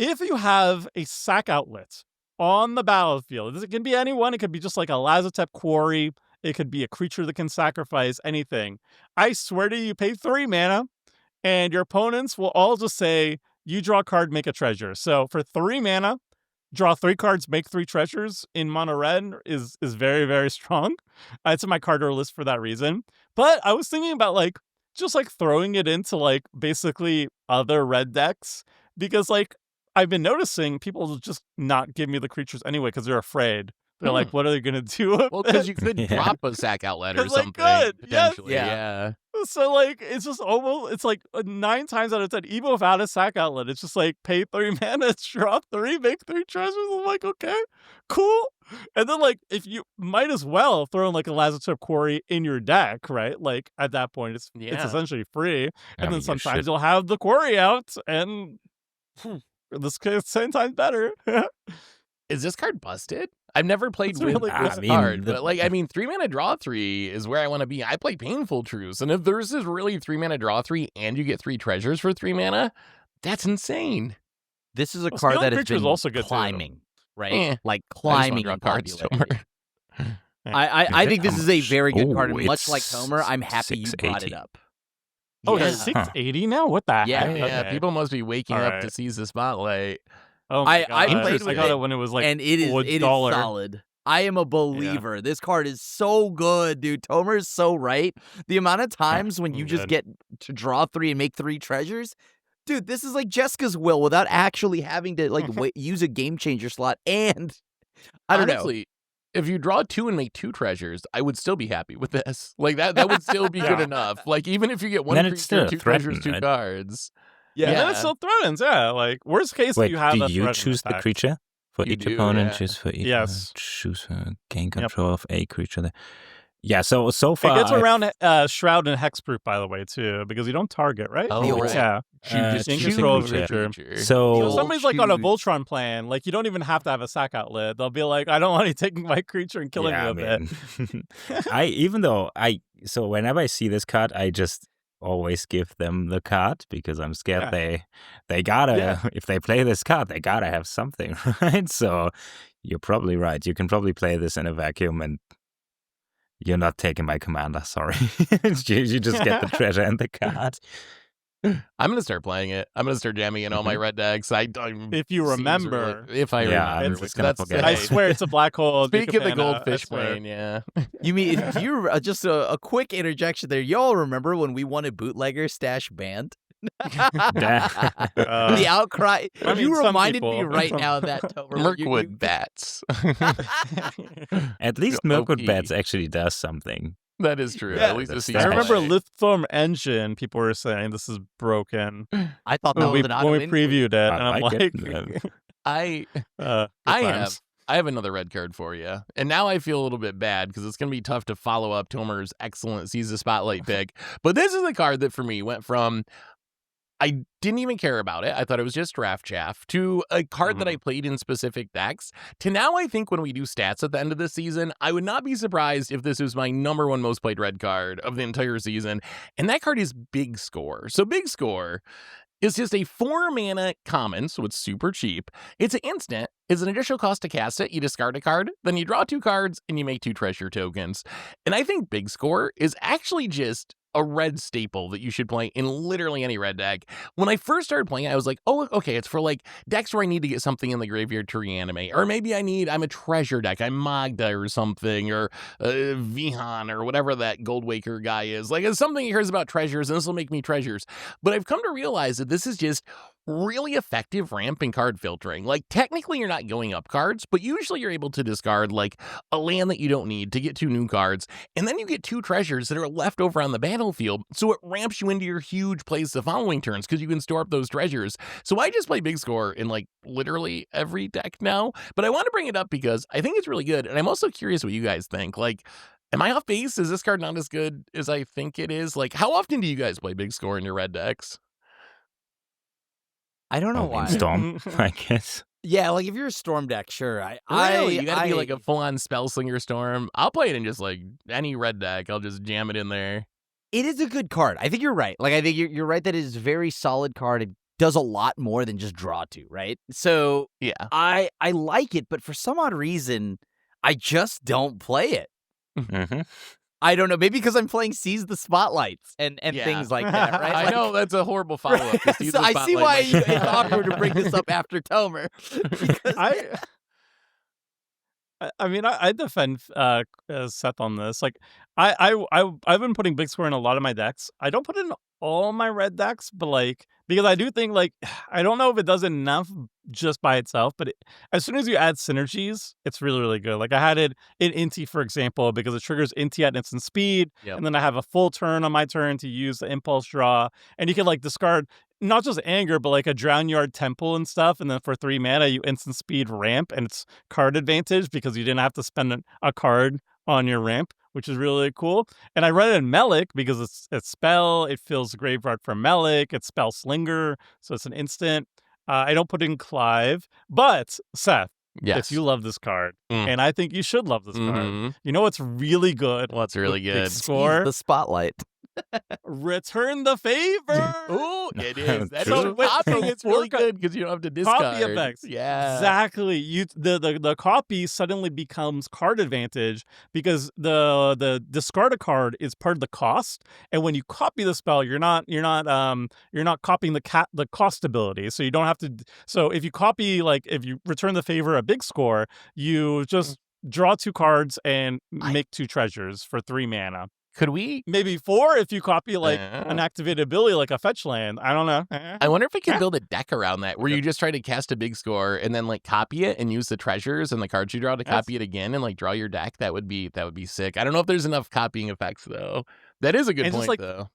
If you have a sack outlet on the battlefield, it can be anyone. It could be just like a Lazotep Quarry. It could be a creature that can sacrifice anything. I swear to you, pay 3 mana, and your opponents will all just say, you draw a card, make a treasure. So for 3 mana, draw 3 cards, make 3 treasures in mono red is very, very strong. It's in my card draw list for that reason. But I was thinking about like just like throwing it into like basically other red decks, because like I've been noticing people just not give me the creatures anyway because they're afraid. They're like, what are they going to do with Well, because you could drop a sack outlet or something. Potentially. Yeah. So, like, it's just almost, it's like 9 times out of 10, even without a sack outlet, it's just like, pay 3 mana, drop 3, make 3 treasures. I'm like, okay, cool. And then, like, if you might as well throw in, like, a Lazotep Quarry in your deck, right? Like, at that point, it's essentially free. And then sometimes you'll have the Quarry out, and this case, 10 times better. Is this card busted? I've never played with really this card, but like, 3 mana draw 3 is where I want to be. I play Painful Truce, and if this is really 3 mana draw 3 and you get 3 treasures for 3 mana, that's insane. This is a card that has been also good climbing, too. Right? Like climbing in cards. popularity. I think this is a very good card, and much like Tomer, I'm happy you brought it up. Oh, it's 680 now? What the heck? Yeah, people must be waking up to Seize the Spotlight. Oh my God. I played with I got it when it was like and it is solid. I am a believer. Yeah. This card is so good, dude. Tomer is so right. The amount of times when you just get to draw 3 and make 3 treasures, dude, this is like Jessica's Will without actually having to like use a game changer slot. And I don't know. If you draw 2 and make 2 treasures, I would still be happy with this. Like that would still be good enough. Like even if you get 1 creature, 2 treasures, 2 cards. Yeah, then it still threatens. Yeah, like worst case, you have. Do you choose the creature for each opponent? Choose for each. Yes. Choose gain control of a creature. Yeah, so It far gets around Shroud and Hexproof, by the way, too, because you don't target, right? Oh, right. Yeah. Just in choose control a of the creature. creature. So So somebody's like on a choose. Voltron plan, like you don't even have to have a sack outlet. They'll be like, I don't want you taking my creature and killing me with it. So whenever I see this card, I just always give them the card because I'm scared they gotta if they play this card, they gotta have something, right? So you're probably right. You can probably play this in a vacuum and you're not taking my commander, sorry. You just get the treasure and the card. I'm gonna start playing it. I'm gonna start jamming in all my red decks. If you remember. If I Yeah, remember, I'm which just gonna that's forget. I today. swear it's a black hole. Speak of the Decapana, I goldfish swear. plane, yeah. You mean if you just a quick interjection there? Y'all remember when we wanted Bootlegger Stash banned? The outcry. I mean, you some reminded me people. right now of that. Tomer. Mirkwood bats. At least OP. Mirkwood Bats actually does something. That is true. Yeah, At least that's it's I remember play. Lithform Engine. People were saying this is broken I thought that when was we an previewed it, I and I'm like like, it. I good I times. have another red card for you. And now I feel a little bit bad because it's going to be tough to follow up Tomer's excellent Seize the Spotlight pick. But this is a card that for me went from I didn't even care about it. I thought it was just draft chaff to a card that I played in specific decks to now I think when we do stats at the end of the season, I would not be surprised if this was my number one most played red card of the entire season. And that card is Big Score. So Big Score is just a 4-mana common, so it's super cheap. It's an instant. It's an additional cost to cast it. You discard a card, then you draw 2 cards, and you make 2 treasure tokens. And I think Big Score is actually just a red staple that you should play in literally any red deck. When I first started playing, I was like, oh, okay, it's for like decks where I need to get something in the graveyard to reanimate. Or maybe I'm a treasure deck. I'm Magda or something, or Vihan or whatever that Goldwaker guy is. Like, it's something he cares about treasures, and this will make me treasures. But I've come to realize that this is just really effective ramp and card filtering. Like, technically you're not going up cards, but usually you're able to discard like a land that you don't need to get 2 new cards, and then you get 2 treasures that are left over on the battlefield, so it ramps you into your huge plays the following turns because you can store up those treasures. So I just play Big Score in like literally every deck now, but I want to bring it up because I think it's really good, and I'm also curious what you guys think. Like, am I off base? Is this card not as good as I think it is? Like, how often do you guys play Big Score in your red decks? I don't know I mean, why. Storm, I guess. Yeah, like if you're a Storm deck, sure. Really? You gotta be like a full-on Spellslinger Storm. I'll play it in just like any red deck. I'll just jam it in there. It is a good card. I think you're right. Like I think you're right that it is a very solid card. It does a lot more than just draw 2, right? So Yeah. I like it, but for some odd reason, I just don't play it. Mm-hmm. I don't know. Maybe because I'm playing Seize the Spotlights and Yeah. things like that, right? I Like- know that's a horrible follow-up. to Seize So the I see Spotlight why might- it's awkward to bring this up after Tomer. Because I mean, I defend Seth on this. Like, I've been putting Big Square in a lot of my decks. I don't put it in all my red decks, but like, because I do think like, I don't know if it does enough just by itself, but as soon as you add synergies, it's really, really good. Like I had it in Inti, for example, because it triggers Inti at instant speed. Yep. And then I have a full turn on my turn to use the impulse draw. And you can like discard not just anger, but like a Drown Yard Temple and stuff. And then for 3 mana, you instant speed ramp, and it's card advantage because you didn't have to spend a card on your ramp, which is really cool. And I read it in Melik because it's spell, it fills the graveyard for Melik, it's spell slinger, so it's an instant. I don't put in Clive, but Seth, Yes. if you love this card, Mm. and I think you should love this card, Mhm. you know what's really good? What's really Big good? Score, the spotlight. Return the Favor. Ooh, it is. That's True. so copying. It's really Four good because you don't have to discard. Copy effects. Yeah. Exactly. You the copy suddenly becomes card advantage because the discard a card is part of the cost, and when you copy the spell, you're not copying the cost ability. So you don't have to. So if you copy, like if you return the favor a Big Score, you just draw 2 cards and make 2 treasures for 3 mana. Could we? Maybe 4 if you copy like an activated ability like a fetch land. I don't know. I wonder if we could build a deck around that where you just try to cast a Big Score and then like copy it and use the treasures and the cards you draw to copy it again and like draw your deck. That would be sick. I don't know if there's enough copying effects though. That is a good And just, point like, though.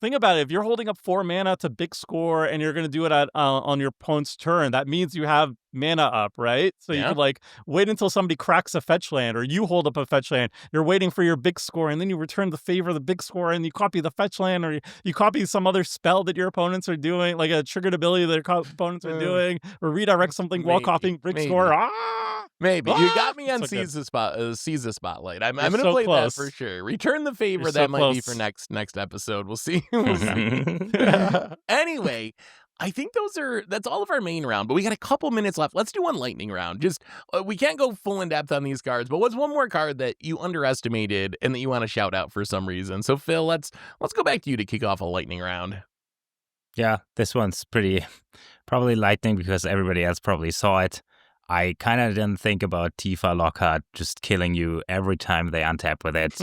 think about it. If you're holding up 4 mana to big score and you're going to do it on your opponent's turn, that means you have mana up, right? So you Yeah. could like wait until somebody cracks a fetch land, or you hold up a fetch land. You're waiting for your big score, and then you return the favor of the big score, and you copy the fetch land, or you copy some other spell that your opponents are doing, like a triggered ability that your opponents are doing, or redirect something while Maybe, copying big maybe. score. Maybe. You got me on So good. Seize the Spotlight. I'm You're going to so play close. that for sure. Return the favor, You're that so might be close. for next episode. We'll see. We'll see. Anyway, I think that's all of our main round, but we got a couple minutes left. Let's do one lightning round. Just we can't go full in depth on these cards, but what's one more card that you underestimated and that you want to shout out for some reason? So Phil, let's go back to you to kick off a lightning round. Yeah, this one's probably lightning because everybody else probably saw it. I kind of didn't think about Tifa Lockhart just killing you every time they untap with it.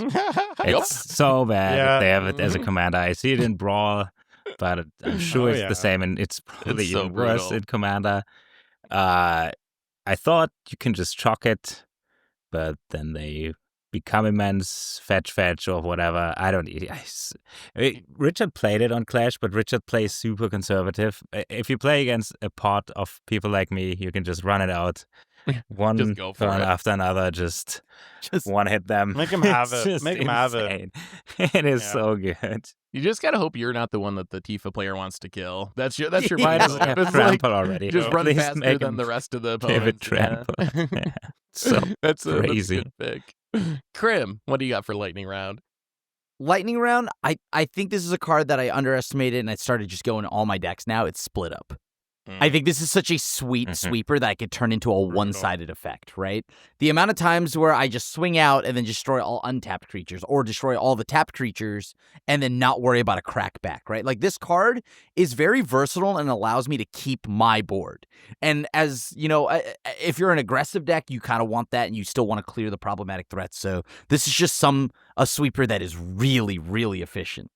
It's so bad if they have it as a commander. I see it in Brawl, but I'm sure it's the same, and it's probably It's so even worse brutal. in Commander. I thought you can just chalk it, but then they become immense, fetch, or whatever. I don't. Richard played it on Clash, but Richard plays super conservative. If you play against a pot of people like me, you can just run it out. One Just go for turn it. after another, just one hit them. Make 'em have It's it. just Make 'em have it. insane. It is Yeah. so good. You just gotta hope you're not the one that the Tifa player wants to kill. That's your Why does it bad have hope. It's trample already? just run Please faster make than him the rest of the give it opponents. Yeah. trample. Yeah. So That's a crazy. good pick. Krim, what do you got for lightning round? Lightning round, I think this is a card that I underestimated, and I started just going to all my decks now. It's Split Up. I think this is such a sweet sweeper that I could turn into a one-sided effect, right? The amount of times where I just swing out and then destroy all untapped creatures, or destroy all the tapped creatures and then not worry about a crackback, right? Like, this card is very versatile and allows me to keep my board. And as, you know, if you're an aggressive deck, you kind of want that and you still want to clear the problematic threats. So this is just a sweeper that is really, really efficient.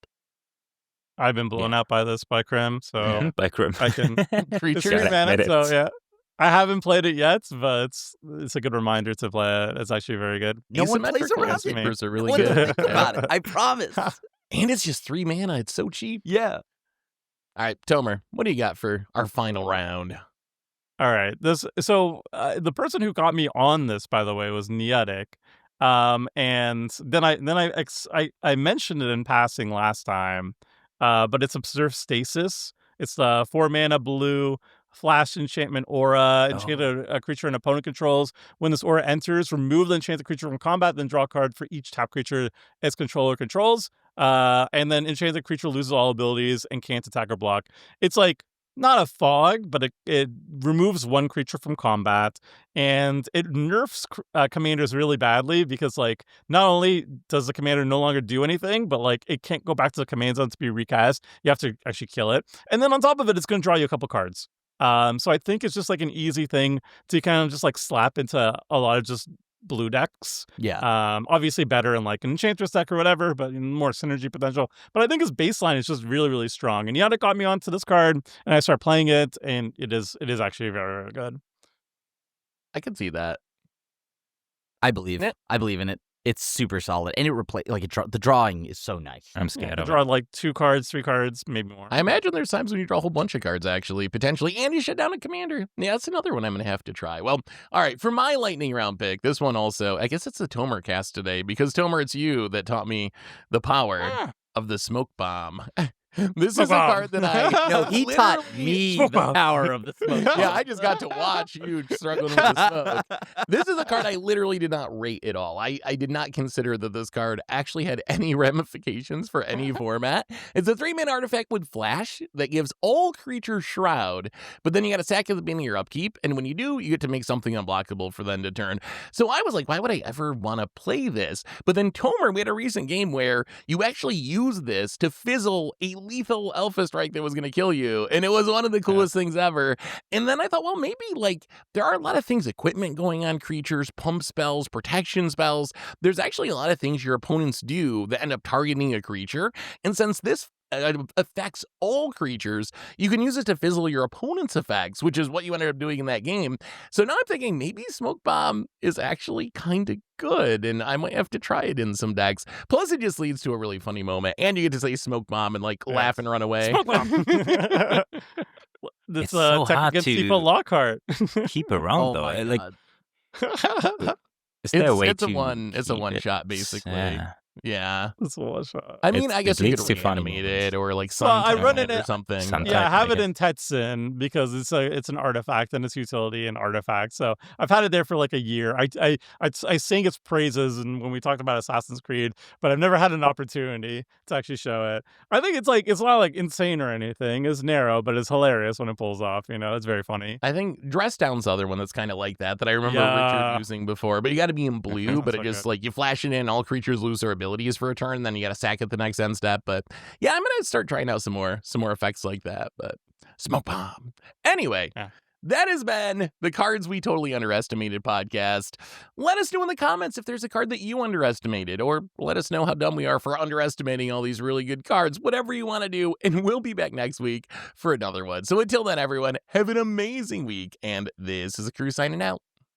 I've been blown out by this by Krim, so by Krim. I can Creatures? It's 3 mana, admit so it. yeah. I haven't played it yet, but it's a good reminder to play it. It's actually very good. No one plays Asymmetrical around it. sweepers are No really one good. think about it. I promise. And it's just 3 mana. It's so cheap. Yeah. All right, Tomer, what do you got for our final round? All right. The person who got me on this, by the way, was Neotic. And then I mentioned it in passing last time. But it's Observe Stasis. It's the 4 mana blue flash enchantment aura. Enchant a creature an opponent controls. When this aura enters, remove the enchanted creature from combat, then draw a card for each tap creature its controller controls. And then enchanted creature loses all abilities and can't attack or block. It's like not a fog, but it removes 1 creature from combat, and it nerfs commanders really badly because, like, not only does the commander no longer do anything, but, like, it can't go back to the command zone to be recast. You have to actually kill it. And then on top of it, it's going to draw you a couple cards. So I think it's just, like, an easy thing to kind of just, like, slap into a lot of just blue decks. Yeah. Obviously better in like an Enchantress deck or whatever, but more synergy potential. But I think his baseline is just really, really strong. And Yada got me onto this card, and I started playing it, and it is actually very, very good. I can see that. I believe in it. It's super solid, and the drawing is so nice. I'm scared I of draw it. like 2 cards, 3 cards, maybe more. I imagine there's times when you draw a whole bunch of cards, actually, potentially, and you shut down a commander. Yeah, that's another one I'm going to have to try. Well, all right, for my lightning round pick, this one also, I guess it's the Tomer cast today, because Tomer, it's you that taught me the power of the smoke bomb. This is a card that I... No, he taught me the power of the smoke. Yeah, I just got to watch you struggling with the smoke. This is a card I literally did not rate at all. I did not consider that this card actually had any ramifications for any format. It's a 3-mana artifact with flash that gives all creatures Shroud, but then you got to sack at the beginning of your upkeep, and when you do, you get to make something unblockable for them to turn. So I was like, why would I ever want to play this? But then Tomer, we had a recent game where you actually use this to fizzle a lethal Alpha Strike that was going to kill you, and it was one of the coolest things ever. And then I thought, well, maybe like there are a lot of things, equipment going on creatures, pump spells, protection spells. There's actually a lot of things your opponents do that end up targeting a creature, and since this affects all creatures. You can use it to fizzle your opponent's effects, which is what you ended up doing in that game. So now I'm thinking maybe Smoke Bomb is actually kind of good, and I might have to try it in some decks. Plus, it just leads to a really funny moment, and you get to say Smoke Bomb and like laugh and run away. Smoke Bomb. This It's so tech hard against to people Lockhart. keep around Oh though. my Like, God. is there a way It's a to one keep it? shot basically. Yeah. Yeah. This one shot. I mean, I It guess you leads could to funny reanimate moments. it or like Well, I suntan run it it or in- something. Sun- Yeah, I type, have I it in Tetsin because it's an artifact and its utility and artifact. So I've had it there for like a year. I sing its praises and when we talked about Assassin's Creed, but I've never had an opportunity to actually show it. I think it's not like insane or anything. It's narrow, but it's hilarious when it pulls off. It's very funny. I think Dress Down's the other one that's kind of like that I remember Yeah. Richard using before, but you got to be in blue, but So it just good. like you flash it in, all creatures lose their abilities for a turn, and then you got to sack it the next end step. But yeah, I'm gonna start trying out some more effects like that. But Smoke Bomb. Anyway. Yeah. That has been the Cards We Totally Underestimated podcast. Let us know in the comments if there's a card that you underestimated, or let us know how dumb we are for underestimating all these really good cards. Whatever you want to do, and we'll be back next week for another one. So until then, everyone, have an amazing week, and this is a crew signing out.